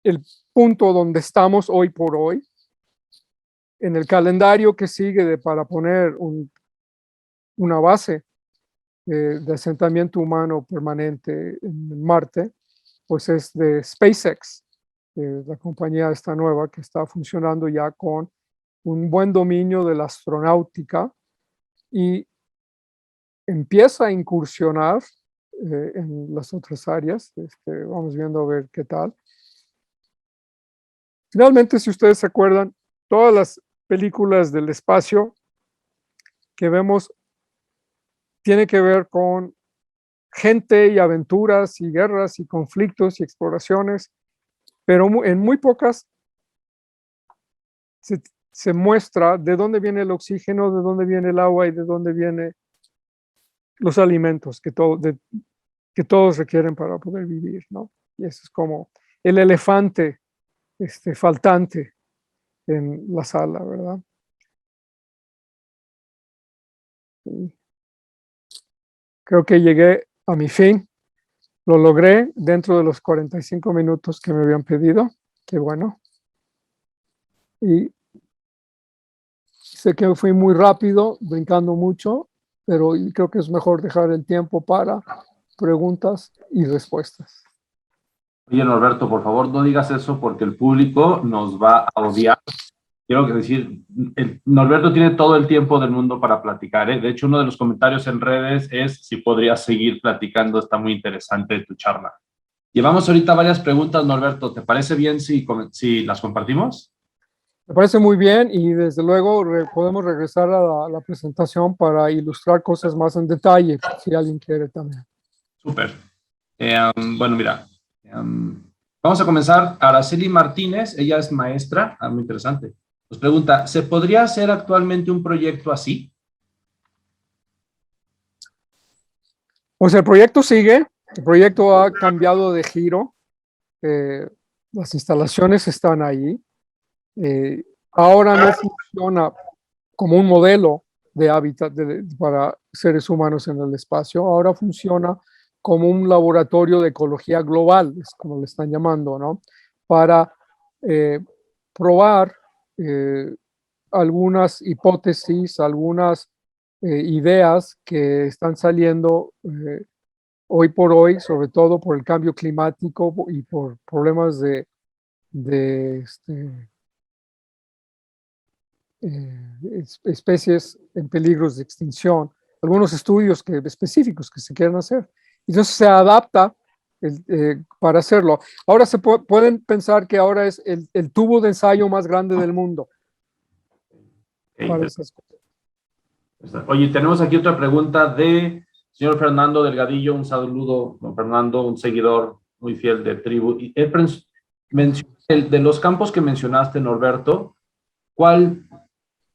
el punto donde estamos hoy por hoy, en el calendario que sigue para poner una base de asentamiento humano permanente en Marte, pues es de SpaceX, la compañía esta nueva que está funcionando ya con un buen dominio de la astronáutica y empieza a incursionar en las otras áreas. Vamos viendo a ver qué tal. Finalmente, si ustedes se acuerdan, todas las películas del espacio que vemos tienen que ver con gente y aventuras y guerras y conflictos y exploraciones, pero en muy pocas se muestra de dónde viene el oxígeno, de dónde viene el agua y de dónde vienen los alimentos que todos requieren para poder vivir, ¿no? Y eso es como el elefante faltante en la sala, ¿verdad? Y creo que llegué a mi fin, lo logré dentro de los 45 minutos que me habían pedido, qué bueno. Y sé que fui muy rápido, brincando mucho, pero creo que es mejor dejar el tiempo para preguntas y respuestas. Oye, Norberto, por favor, no digas eso porque el público nos va a odiar. Quiero decir, Norberto tiene todo el tiempo del mundo para platicar, ¿eh? De hecho, uno de los comentarios en redes es si podrías seguir platicando, está muy interesante tu charla. Llevamos ahorita varias preguntas, Norberto. ¿Te parece bien si las compartimos? Me parece muy bien y desde luego podemos regresar a la presentación para ilustrar cosas más en detalle, si alguien quiere también. Súper. Bueno, mira, vamos a comenzar. Araceli Martínez, ella es maestra, muy interesante. Nos pregunta, ¿se podría hacer actualmente un proyecto así? Pues el proyecto sigue, el proyecto ha cambiado de giro, las instalaciones están ahí. Ahora no funciona como un modelo de hábitat para seres humanos en el espacio, ahora funciona como un laboratorio de ecología global, es como le están llamando, ¿no? Para probar algunas hipótesis, algunas ideas que están saliendo hoy por hoy, sobre todo por el cambio climático y por problemas de especies en peligros de extinción, algunos estudios específicos que se quieren hacer. Entonces se adapta para hacerlo. Ahora pueden pensar que ahora es el tubo de ensayo más grande del mundo. Para esas cosas. Oye, tenemos aquí otra pregunta de señor Fernando Delgadillo. Un saludo, don Fernando, un seguidor muy fiel de Tribu. Y de los campos que mencionaste, Norberto, ¿cuál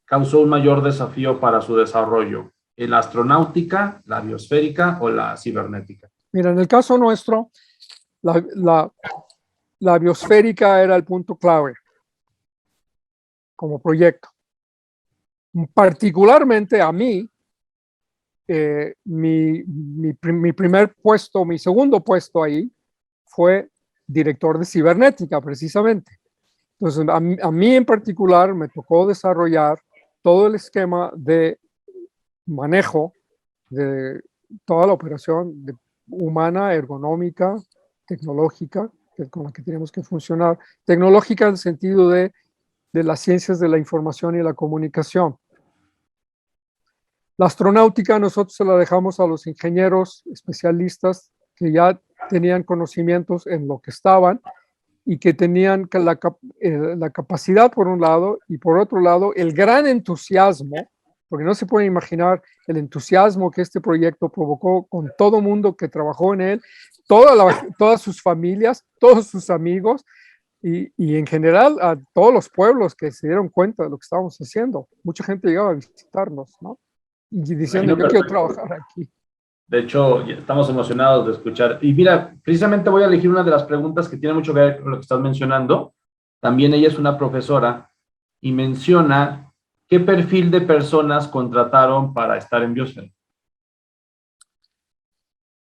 causó un mayor desafío para su desarrollo? ¿La astronáutica, la biosférica o la cibernética? Mira, en el caso nuestro, la, la, la biosférica era el punto clave como proyecto. Particularmente a mí, mi primer puesto, mi segundo puesto ahí fue director de cibernética, precisamente. Entonces, a mí en particular me tocó desarrollar todo el esquema de manejo de toda la operación humana, ergonómica, tecnológica, con la que tenemos que funcionar. Tecnológica en el sentido de las ciencias de la información y la comunicación. La astronáutica nosotros se la dejamos a los ingenieros especialistas que ya tenían conocimientos en lo que estaban y que tenían la capacidad por un lado y por otro lado el gran entusiasmo, porque no se puede imaginar el entusiasmo que este proyecto provocó con todo mundo que trabajó en él, todas sus familias, todos sus amigos y en general a todos los pueblos que se dieron cuenta de lo que estábamos haciendo. Mucha gente llegaba a visitarnos, ¿no? Y diciendo, yo quiero trabajar aquí. De hecho, estamos emocionados de escuchar. Y mira, precisamente voy a elegir una de las preguntas que tiene mucho que ver con lo que estás mencionando. También ella es una profesora y menciona qué perfil de personas contrataron para estar en Biosfera.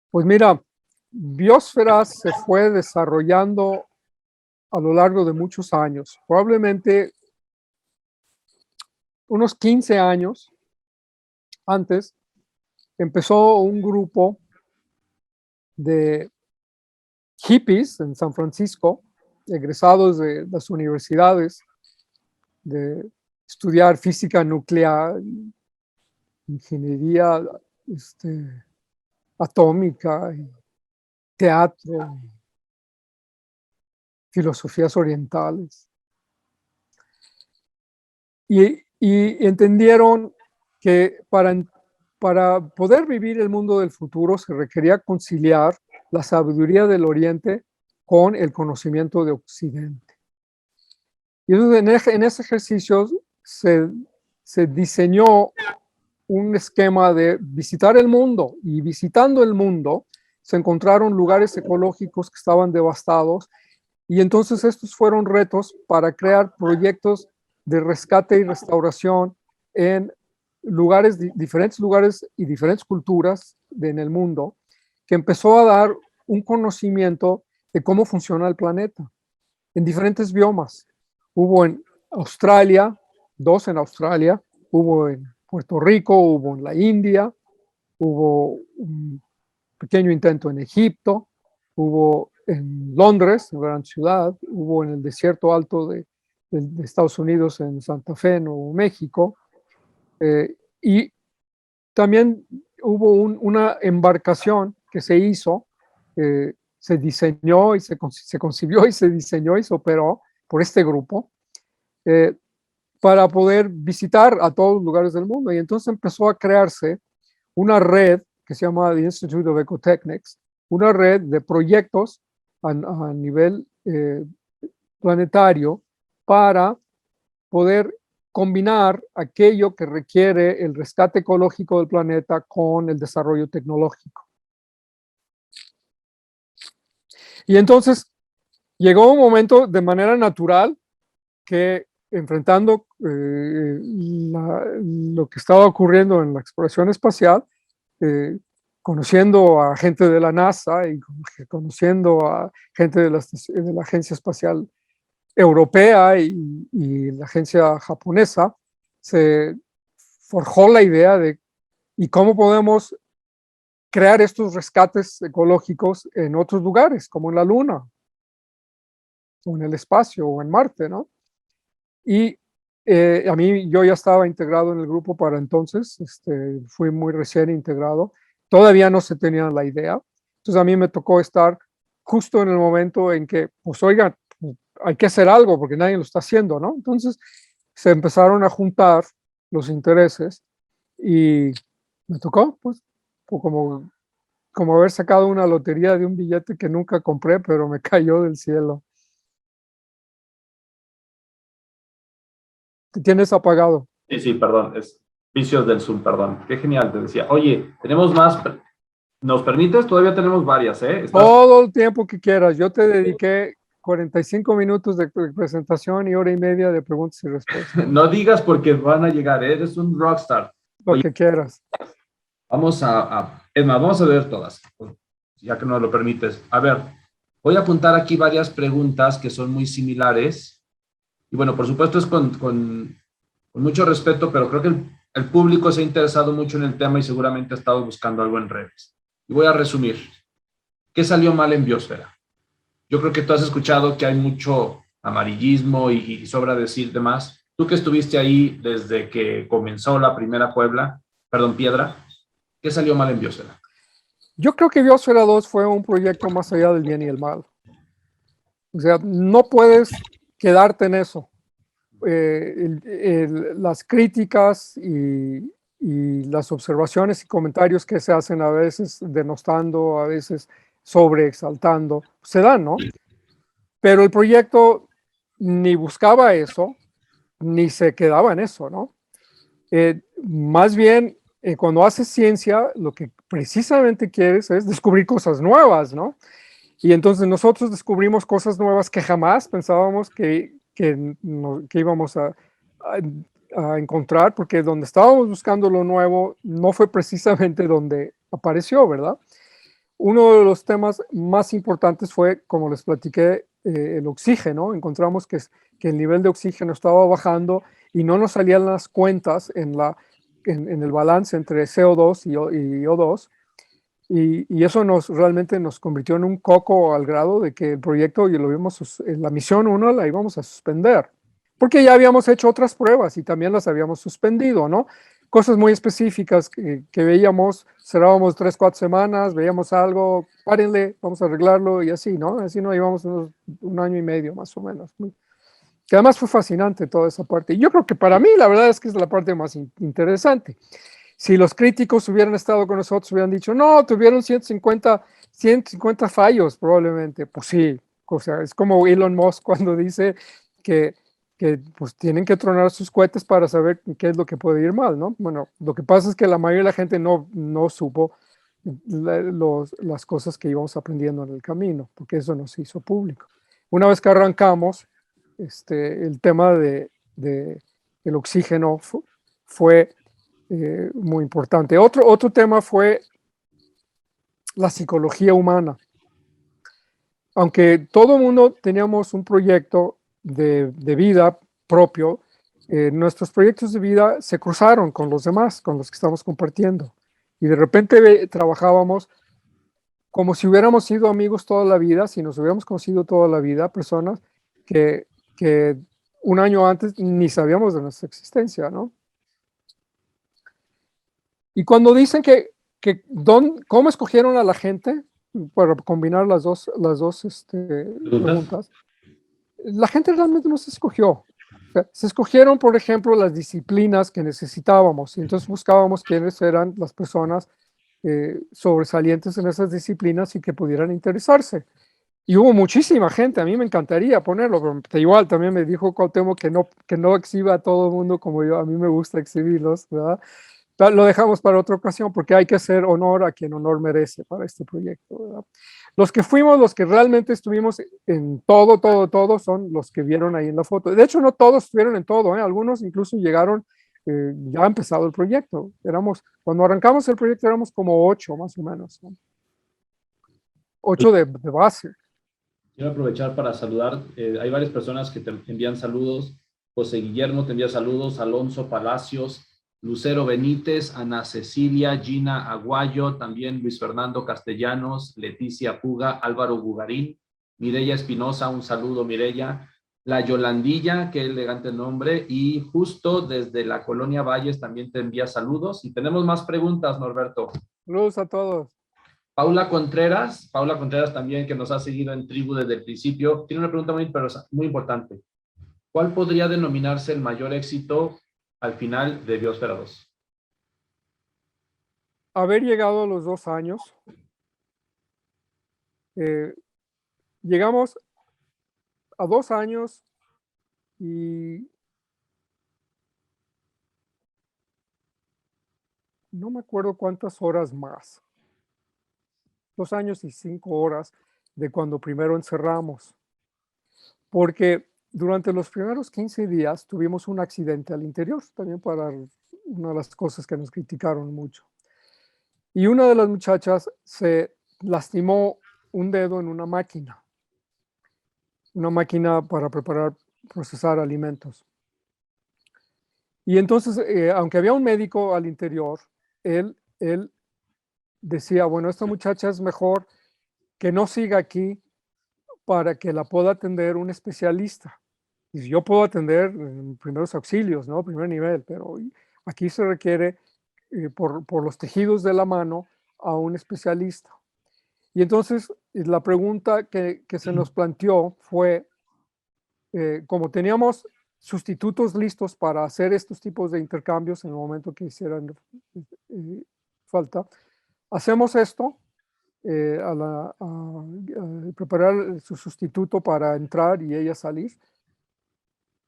Pues mira, Biosfera se fue desarrollando a lo largo de muchos años, probablemente unos 15 años antes, empezó un grupo de hippies en San Francisco, egresados de las universidades, de estudiar física nuclear, ingeniería atómica, teatro, filosofías orientales. Y entendieron que para poder vivir el mundo del futuro se requería conciliar la sabiduría del Oriente con el conocimiento de Occidente. Y entonces en ese ejercicio se diseñó un esquema de visitar el mundo, y visitando el mundo se encontraron lugares ecológicos que estaban devastados, y entonces estos fueron retos para crear proyectos de rescate y restauración en diferentes lugares y diferentes culturas en el mundo, que empezó a dar un conocimiento de cómo funciona el planeta en diferentes biomas. Hubo en Australia, 2 en Australia, hubo en Puerto Rico, hubo en la India, hubo un pequeño intento en Egipto, hubo en Londres, en gran ciudad, hubo en el desierto alto de Estados Unidos, en Santa Fe, Nuevo México, y también hubo una embarcación que se hizo, se diseñó y se concibió y se diseñó y se operó por este grupo, para poder visitar a todos los lugares del mundo. Y entonces empezó a crearse una red que se llama The Institute of Ecotechnics, una red de proyectos a nivel planetario para poder combinar aquello que requiere el rescate ecológico del planeta con el desarrollo tecnológico. Y entonces llegó un momento de manera natural que enfrentando lo que estaba ocurriendo en la exploración espacial, conociendo a gente de la NASA y conociendo a gente de la Agencia Espacial Europea y la agencia japonesa, se forjó la idea de ¿y cómo podemos crear estos rescates ecológicos en otros lugares, como en la Luna, o en el espacio, o en Marte, ¿no? Y yo ya estaba integrado en el grupo para entonces, fui muy recién integrado, todavía no se tenía la idea, entonces a mí me tocó estar justo en el momento en que, pues oigan, hay que hacer algo porque nadie lo está haciendo, ¿no? Entonces se empezaron a juntar los intereses y me tocó, pues, como haber sacado una lotería de un billete que nunca compré, pero me cayó del cielo. Te tienes apagado. Sí, sí, perdón, es vicios del Zoom, perdón. Qué genial, te decía. Oye, tenemos más, ¿nos permites? Todavía tenemos varias, ¿eh? ¿Estás? Todo el tiempo que quieras. Yo te dediqué 45 minutos de presentación y hora y media de preguntas y respuestas. No digas porque van a llegar, ¿eh? Eres un rockstar. Lo que quieras. Vamos es más, vamos a ver todas, ya que nos lo permites. A ver, voy a apuntar aquí varias preguntas que son muy similares. Y bueno, por supuesto es con mucho respeto, pero creo que el público se ha interesado mucho en el tema y seguramente ha estado buscando algo en redes. Y voy a resumir. ¿Qué salió mal en Biosfera? Yo creo que tú has escuchado que hay mucho amarillismo y sobra decir demás. Tú que estuviste ahí desde que comenzó la primera Piedra, ¿qué salió mal en Biosfera? Yo creo que Biosfera 2 fue un proyecto más allá del bien y el mal. O sea, no puedes quedarte en eso. Las críticas y las observaciones y comentarios que se hacen a veces denostando, a veces sobreexaltando, se dan, ¿no? Pero el proyecto ni buscaba eso, ni se quedaba en eso, ¿no? Más bien, cuando haces ciencia, lo que precisamente quieres es descubrir cosas nuevas, ¿no? Y entonces nosotros descubrimos cosas nuevas que jamás pensábamos que íbamos a encontrar, porque donde estábamos buscando lo nuevo no fue precisamente donde apareció, ¿verdad? Uno de los temas más importantes fue, como les platiqué, el oxígeno. Encontramos que el nivel de oxígeno estaba bajando y no nos salían las cuentas en el balance entre CO2 y O2. Y eso realmente nos convirtió en un coco al grado de que el proyecto, y lo vimos, en la misión 1 la íbamos a suspender, porque ya habíamos hecho otras pruebas y también las habíamos suspendido, ¿no? Cosas muy específicas que veíamos, cerrábamos 3, 4 semanas, veíamos algo, párenle, vamos a arreglarlo y así, ¿no? Así nos íbamos un año y medio más o menos. Que además fue fascinante toda esa parte. Y yo creo que para mí la verdad es que es la parte más interesante. Si los críticos hubieran estado con nosotros, hubieran dicho, no, tuvieron 150 fallos probablemente. Pues sí, o sea, es como Elon Musk cuando dice que, que pues tienen que tronar sus cohetes para saber qué es lo que puede ir mal, ¿no? Bueno, lo que pasa es que la mayoría de la gente no supo las cosas que íbamos aprendiendo en el camino, porque eso no se hizo público. Una vez que arrancamos, el tema de el oxígeno fue muy importante. Otro tema fue la psicología humana. Aunque todo el mundo teníamos un proyecto de vida propio, nuestros proyectos de vida se cruzaron con los demás, con los que estamos compartiendo. Y de repente trabajábamos como si hubiéramos sido amigos toda la vida, si nos hubiéramos conocido toda la vida, personas que un año antes ni sabíamos de nuestra existencia, ¿no? Y cuando dicen ¿cómo escogieron a la gente? Para combinar las dos ¿Preguntas? preguntas. La gente realmente no se escogió. O sea, se escogieron, por ejemplo, las disciplinas que necesitábamos y entonces buscábamos quiénes eran las personas sobresalientes en esas disciplinas y que pudieran interesarse. Y hubo muchísima gente, a mí me encantaría ponerlo, pero igual también me dijo Cuauhtémoc que no exhiba a todo el mundo como yo, a mí me gusta exhibirlos, ¿verdad? Lo dejamos para otra ocasión porque hay que hacer honor a quien honor merece para este proyecto, ¿verdad? Los que fuimos, los que realmente estuvimos en todo, son los que vieron ahí en la foto. De hecho, no todos estuvieron en todo, ¿eh? Algunos incluso llegaron ya ha empezado el proyecto. Cuando arrancamos el proyecto éramos como 8 más o menos, ¿no? 8 de base. Quiero aprovechar para saludar. Hay varias personas que te envían saludos. José Guillermo te envía saludos. Alonso Palacios, Lucero Benítez, Ana Cecilia, Gina Aguayo, también Luis Fernando Castellanos, Leticia Puga, Álvaro Bugarín, Mireya Espinosa, un saludo Mireya. La Yolandilla, qué elegante nombre. Y justo desde la Colonia Valles también te envía saludos. Y tenemos más preguntas, Norberto. Saludos a todos. Paula Contreras también, que nos ha seguido en Tribu desde el principio, tiene una pregunta muy importante. ¿Cuál podría denominarse el mayor éxito al final de Biosfera 2? Haber llegado a los 2 años, eh, llegamos a 2 años y no me acuerdo cuántas horas más, 2 años y 5 horas de cuando primero encerramos, porque durante los primeros 15 días tuvimos un accidente al interior, también para una de las cosas que nos criticaron mucho. Y una de las muchachas se lastimó un dedo en una máquina para procesar alimentos. Y entonces, aunque había un médico al interior, él decía, bueno, esta muchacha es mejor que no siga aquí para que la pueda atender un especialista. Y si yo puedo atender en primeros auxilios, ¿no? Primer nivel, pero aquí se requiere, por los tejidos de la mano, a un especialista. Y entonces la pregunta que se nos planteó fue, como teníamos sustitutos listos para hacer estos tipos de intercambios en el momento que hicieran falta, hacemos esto, preparar su sustituto para entrar y ella salir.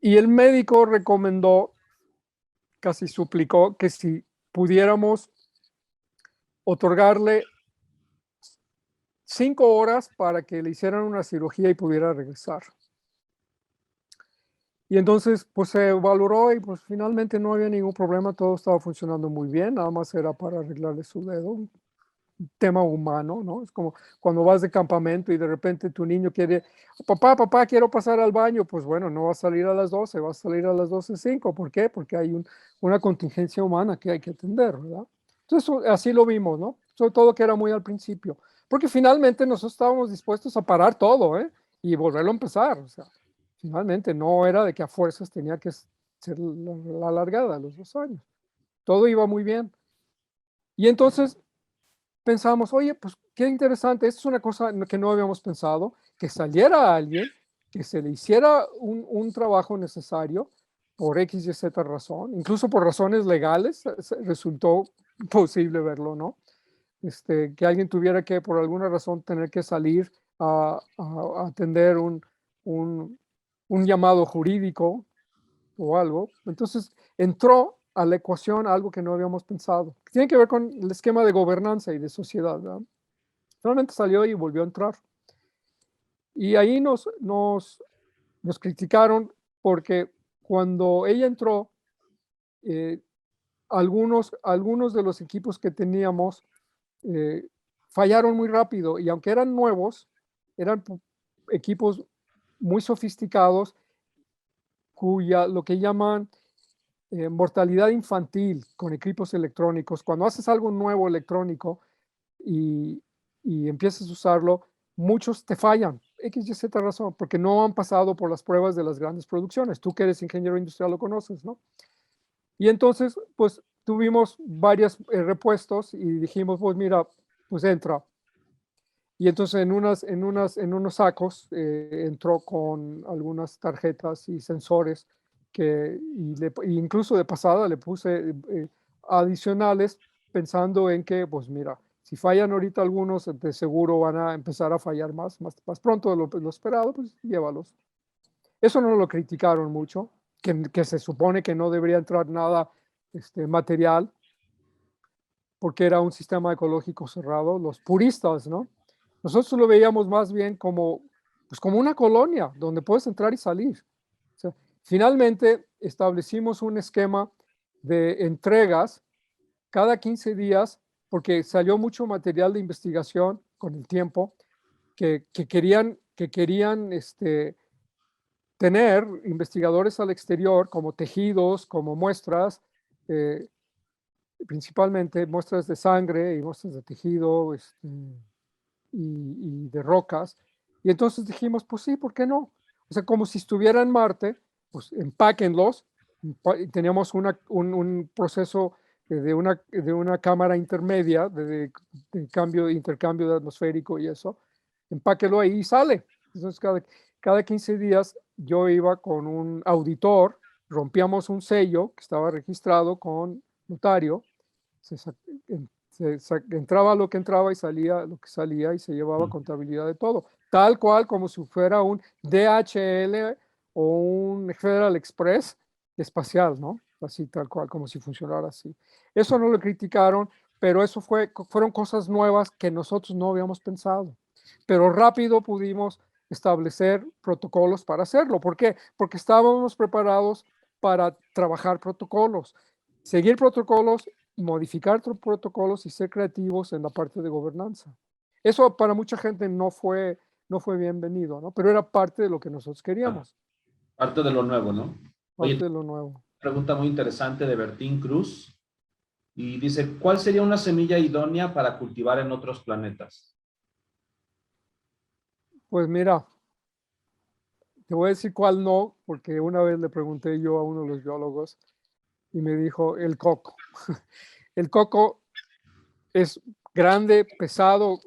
Y el médico recomendó, casi suplicó, que si pudiéramos otorgarle 5 horas para que le hicieran una cirugía y pudiera regresar. Y entonces, pues se valoró y pues finalmente no había ningún problema, todo estaba funcionando muy bien, nada más era para arreglarle su dedo, un tema humano, ¿no? Es como cuando vas de campamento y de repente tu niño quiere, papá, quiero pasar al baño, pues bueno, no va a salir a las 12, va a salir a las 12:05, ¿por qué? Porque hay una contingencia humana que hay que atender, ¿verdad? Entonces, así lo vimos, ¿no? Sobre todo que era muy al principio, porque finalmente nosotros estábamos dispuestos a parar todo, ¿eh? Y volverlo a empezar, o sea, finalmente no era de que a fuerzas tenía que ser la largada, los 2 años. Todo iba muy bien. Y entonces pensamos, oye, pues qué interesante, esto es una cosa que no habíamos pensado, que saliera alguien, que se le hiciera un trabajo necesario por X y Z razón, incluso por razones legales, resultó posible verlo, ¿no? Que alguien tuviera que, por alguna razón, tener que salir a atender un, un llamado jurídico o algo. Entonces entró a la ecuación algo que no habíamos pensado. Tiene que ver con el esquema de gobernanza y de sociedad, ¿verdad? Realmente salió y volvió a entrar. Y ahí nos criticaron porque cuando ella entró, eh, algunos de los equipos que teníamos eh, fallaron muy rápido y aunque eran nuevos, eran equipos muy sofisticados cuya lo que llaman mortalidad infantil con equipos electrónicos. Cuando haces algo nuevo electrónico y, y empiezas a usarlo, muchos te fallan, X, Y, Z razón, porque no han pasado por las pruebas de las grandes producciones. Tú que eres ingeniero industrial lo conoces, ¿no? Y entonces, pues tuvimos varios repuestos y dijimos, pues mira, pues entra. Y entonces en unos sacos entró con algunas tarjetas y sensores incluso de pasada le puse adicionales pensando en que, pues mira, si fallan ahorita algunos, de seguro van a empezar a fallar más pronto de lo esperado, pues llévalos. Eso no lo criticaron mucho, que se supone que no debería entrar nada material, porque era un sistema ecológico cerrado, los puristas, ¿no? Nosotros lo veíamos más bien como, pues como una colonia donde puedes entrar y salir. O sea, finalmente establecimos un esquema de entregas cada 15 días porque salió mucho material de investigación con el tiempo que querían tener investigadores al exterior como tejidos, como muestras, eh, principalmente muestras de sangre y muestras de tejido y de rocas. Y entonces dijimos, pues sí, ¿por qué no? O sea, como si estuviera en Marte, pues empáquenlos. Teníamos un proceso de una cámara intermedia de intercambio de atmosférico y eso. Empáquelo ahí y sale. Entonces, cada 15 días yo iba con un auditor, rompíamos un sello que estaba registrado con notario, se, entraba lo que entraba y salía lo que salía y se llevaba contabilidad de todo, tal cual como si fuera un DHL o un Federal Express espacial, ¿no? así tal cual, como si funcionara así. Eso no lo criticaron, pero eso fueron cosas nuevas que nosotros no habíamos pensado. Pero rápido pudimos establecer protocolos para hacerlo. ¿Por qué? Porque estábamos preparados para trabajar protocolos, seguir protocolos, modificar protocolos y ser creativos en la parte de gobernanza. Eso para mucha gente no fue bienvenido, ¿no? Pero era parte de lo que nosotros queríamos, Parte de lo nuevo, ¿no? Oye, parte de lo nuevo. pregunta muy interesante de Bertín Cruz y dice, ¿cuál sería una semilla idónea para cultivar en otros planetas? Pues mira, te voy a decir cuál no, porque una vez le pregunté yo a uno de los biólogos y me dijo el coco. El coco es grande, pesado,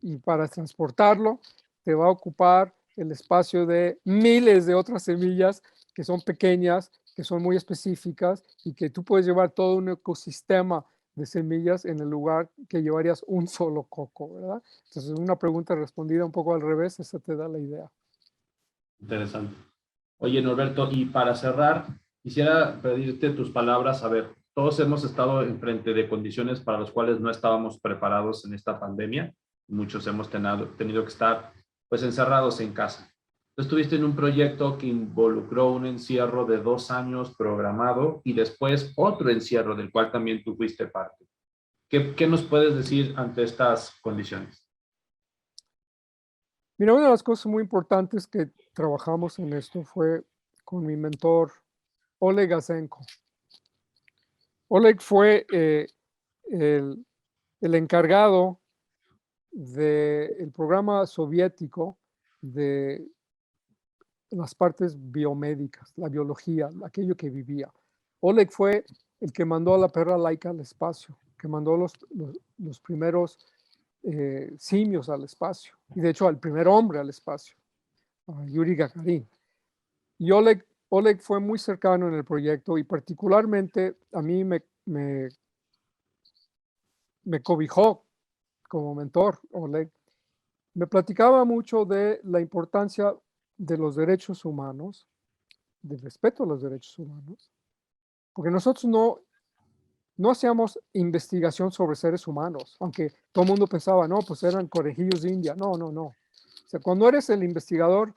y para transportarlo te va a ocupar el espacio de miles de otras semillas que son pequeñas, que son muy específicas y que tú puedes llevar todo un ecosistema de semillas en el lugar que llevarías un solo coco, ¿verdad? Entonces, una pregunta respondida un poco al revés, esa te da la idea. Interesante. Oye, Norberto, y para cerrar, quisiera pedirte tus palabras. A ver, todos hemos estado enfrente de condiciones para las cuales no estábamos preparados en esta pandemia. Muchos hemos tenido que estar pues encerrados en casa. Tú estuviste en un proyecto que involucró un encierro de 2 años programado y después otro encierro del cual también tú fuiste parte. ¿Qué nos puedes decir ante estas condiciones? Mira, una de las cosas muy importantes que trabajamos en esto fue con mi mentor, Oleg Asenko. Oleg fue el, el encargado del programa soviético de las partes biomédicas, la biología, aquello que vivía. Oleg fue el que mandó a la perra laica al espacio, que mandó los primeros simios al espacio, y de hecho al primer hombre al espacio, a Yuri Gagarin. Y Oleg fue muy cercano en el proyecto y particularmente a mí me cobijó como mentor, Oleg. Me platicaba mucho de la importancia de los derechos humanos, del respeto a los derechos humanos, porque nosotros no hacíamos investigación sobre seres humanos, aunque todo el mundo pensaba, no, pues eran conejillos de India. No, no, no. O sea, cuando eres el investigador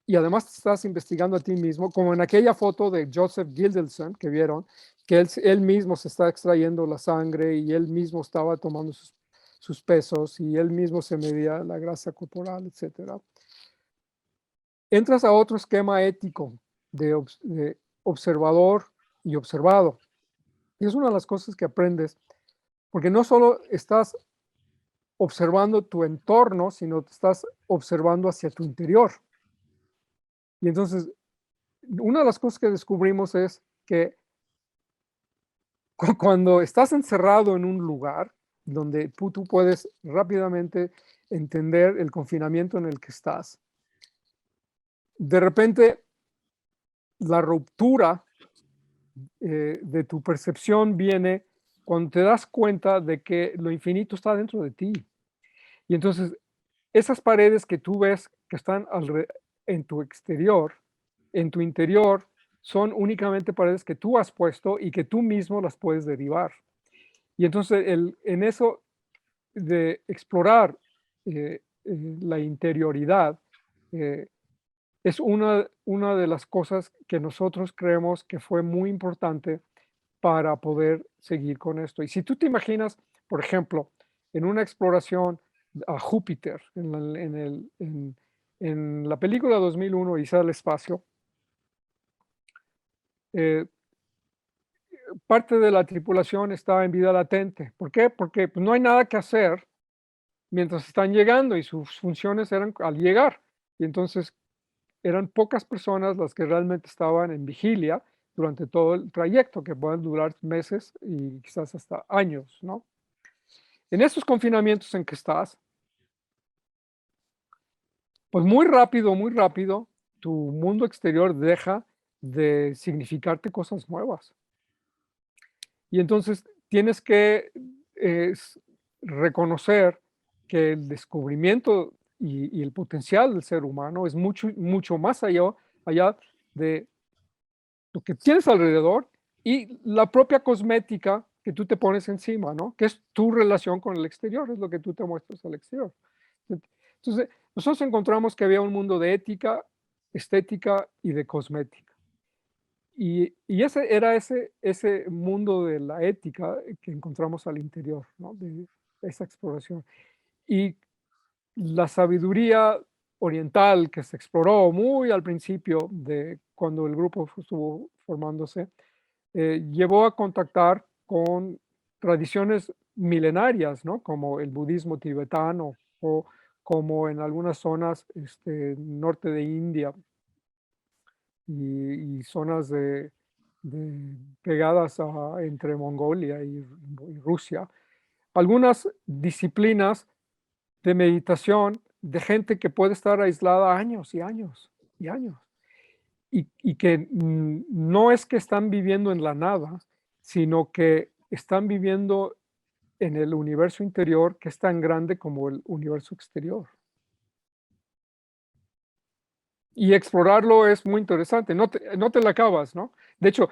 y además te estás investigando a ti mismo, como en aquella foto de Joseph Gildelson que vieron, que él mismo se está extrayendo la sangre y él mismo estaba tomando sus pesos y él mismo se medía la grasa corporal, etcétera. Entras a otro esquema ético de observador y observado. Y es una de las cosas que aprendes, porque no solo estás observando tu entorno, sino te estás observando hacia tu interior. Y entonces, una de las cosas que descubrimos es que cuando estás encerrado en un lugar donde tú puedes rápidamente entender el confinamiento en el que estás, de repente la ruptura de tu percepción viene cuando te das cuenta de que lo infinito está dentro de ti. Y entonces, esas paredes que tú ves que están en tu exterior, en tu interior, son únicamente paredes que tú has puesto y que tú mismo las puedes derivar. Y entonces, en eso de explorar la interioridad, eh, es una de las cosas que nosotros creemos que fue muy importante para poder seguir con esto. Y si tú te imaginas, por ejemplo, en una exploración a Júpiter, en la película 2001, Odisea del Espacio, eh, parte de la tripulación estaba en vida latente. ¿Por qué? Porque pues, no hay nada que hacer mientras están llegando y sus funciones eran al llegar. Y entonces eran pocas personas las que realmente estaban en vigilia durante todo el trayecto, que pueden durar meses y quizás hasta años, ¿no? En esos confinamientos en que estás, pues muy rápido, tu mundo exterior deja de significarte cosas nuevas. Y entonces tienes que reconocer que el descubrimiento y el potencial del ser humano es mucho, mucho más allá de lo que tienes alrededor y la propia cosmética que tú te pones encima, ¿no? Que es tu relación con el exterior, es lo que tú te muestras al exterior. Entonces, nosotros encontramos que había un mundo de ética, estética y de cosmética. Y ese era ese mundo de la ética que encontramos al interior, ¿no? De esa exploración. Y la sabiduría oriental que se exploró muy al principio de cuando el grupo estuvo formándose, llevó a contactar con tradiciones milenarias, ¿no? Como el budismo tibetano o como en algunas zonas norte de India y zonas pegadas entre Mongolia y Rusia. Algunas disciplinas de meditación de gente que puede estar aislada años y años y años. Y que no es que están viviendo en la nada, sino que están viviendo en el universo interior que es tan grande como el universo exterior. Y explorarlo es muy interesante, no te la acabas, ¿no? De hecho,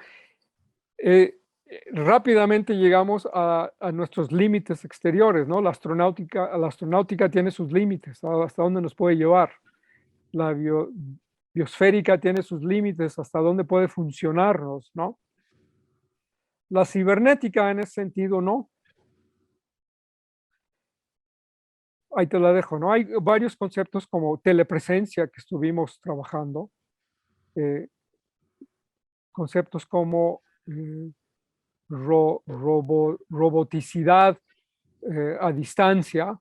rápidamente llegamos a nuestros límites exteriores, ¿no? La astronáutica tiene sus límites, hasta dónde nos puede llevar. La biosférica tiene sus límites, hasta dónde puede funcionarnos, ¿no? La cibernética en ese sentido no. Ahí te la dejo, ¿no? Hay varios conceptos como telepresencia que estuvimos trabajando, eh, conceptos como roboticidad a distancia.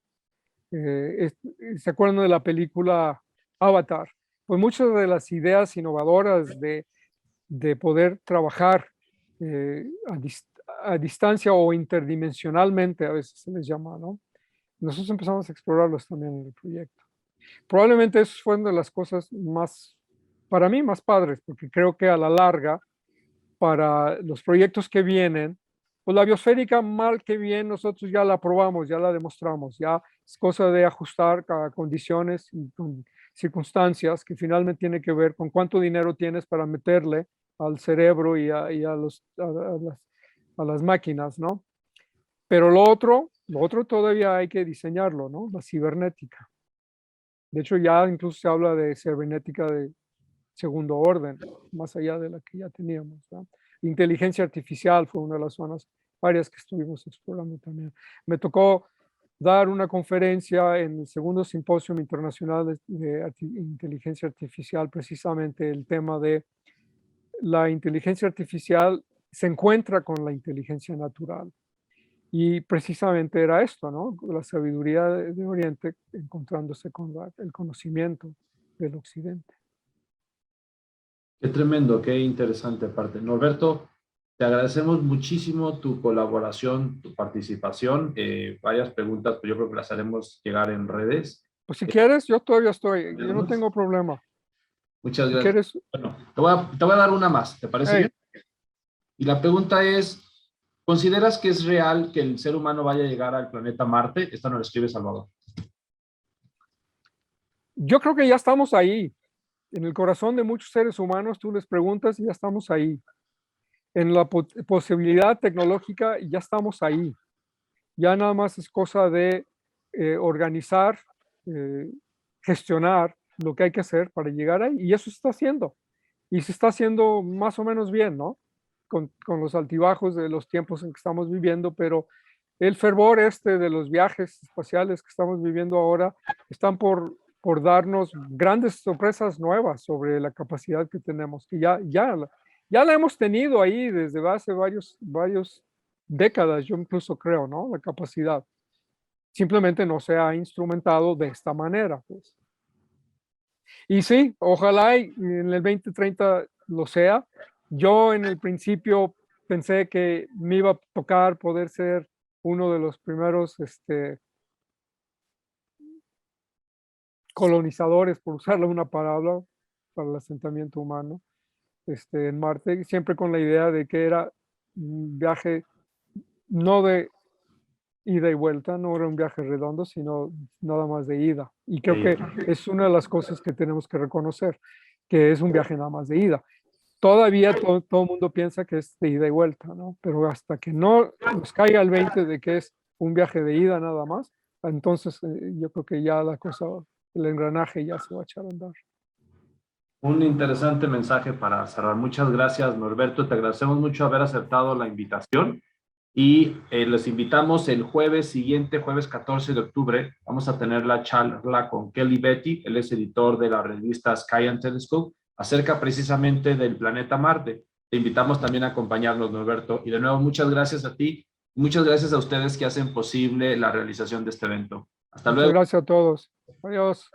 ¿Se acuerdan de la película Avatar? Pues muchas de las ideas innovadoras de poder trabajar a distancia o interdimensionalmente, a veces se les llama, ¿no? Nosotros empezamos a explorarlos también en el proyecto. Probablemente eso fue una de las cosas más, para mí, más padres, porque creo que a la larga, para los proyectos que vienen, pues la biosférica, mal que bien, nosotros ya la probamos, ya la demostramos, ya es cosa de ajustar a condiciones y con circunstancias que finalmente tiene que ver con cuánto dinero tienes para meterle al cerebro a las máquinas, ¿no? Pero lo otro todavía hay que diseñarlo, ¿no? La cibernética. De hecho, ya incluso se habla de cibernética de segundo orden, más allá de la que ya teníamos, ¿no? Inteligencia artificial fue una de las zonas varias que estuvimos explorando también. Me tocó dar una conferencia en el segundo simposio internacional de inteligencia artificial, precisamente el tema de la inteligencia artificial se encuentra con la inteligencia natural. Y precisamente era esto, ¿no? La sabiduría de Oriente encontrándose con el conocimiento del Occidente. Qué tremendo, qué interesante parte. Norberto, te agradecemos muchísimo tu colaboración, tu participación. Varias preguntas, pues yo creo que las haremos llegar en redes. Pues si quieres, yo todavía estoy, yo no ¿Tenemos? tengo problema. Muchas Si gracias. quieres, Bueno, te voy a dar una más, ¿te parece hey, bien? Y la pregunta es, ¿consideras que es real que el ser humano vaya a llegar al planeta Marte? Esta nos la escribe Salvador. yo creo que ya estamos ahí. En el corazón de muchos seres humanos, tú les preguntas y ya estamos ahí. En la posibilidad tecnológica, ya estamos ahí. Ya nada más es cosa de organizar, eh, gestionar lo que hay que hacer para llegar ahí. Y eso se está haciendo. Y se está haciendo más o menos bien, ¿no? Con los altibajos de los tiempos en que estamos viviendo, pero el fervor de los viajes espaciales que estamos viviendo ahora están por darnos grandes sorpresas nuevas sobre la capacidad que tenemos, que ya la hemos tenido ahí desde hace varios décadas, yo incluso creo, ¿no? La capacidad. Simplemente no se ha instrumentado de esta manera, pues. Y sí, ojalá y en el 2030 lo sea. Yo en el principio pensé que me iba a tocar poder ser uno de los primeros colonizadores, por usarle una palabra, para el asentamiento humano en Marte, siempre con la idea de que era un viaje no de ida y vuelta, no era un viaje redondo, sino nada más de ida. Y creo que es una de las cosas que tenemos que reconocer, que es un viaje nada más de ida. todavía todo el mundo piensa que es de ida y vuelta, ¿no? Pero hasta que no nos caiga el 20 de que es un viaje de ida nada más, entonces yo creo que ya la cosa, el engranaje ya se va a echar a andar. Un interesante mensaje para cerrar. Muchas gracias, Norberto. Te agradecemos mucho haber aceptado la invitación y les invitamos el jueves siguiente, jueves 14 de octubre. Vamos a tener la charla con Kelly Betty, él es editor de la revista Sky and Telescope, acerca precisamente del planeta Marte. Te invitamos también a acompañarnos, Norberto. Y de nuevo, muchas gracias a ti. Muchas gracias a ustedes que hacen posible la realización de este evento. Hasta Muchas luego. gracias a todos. Adiós.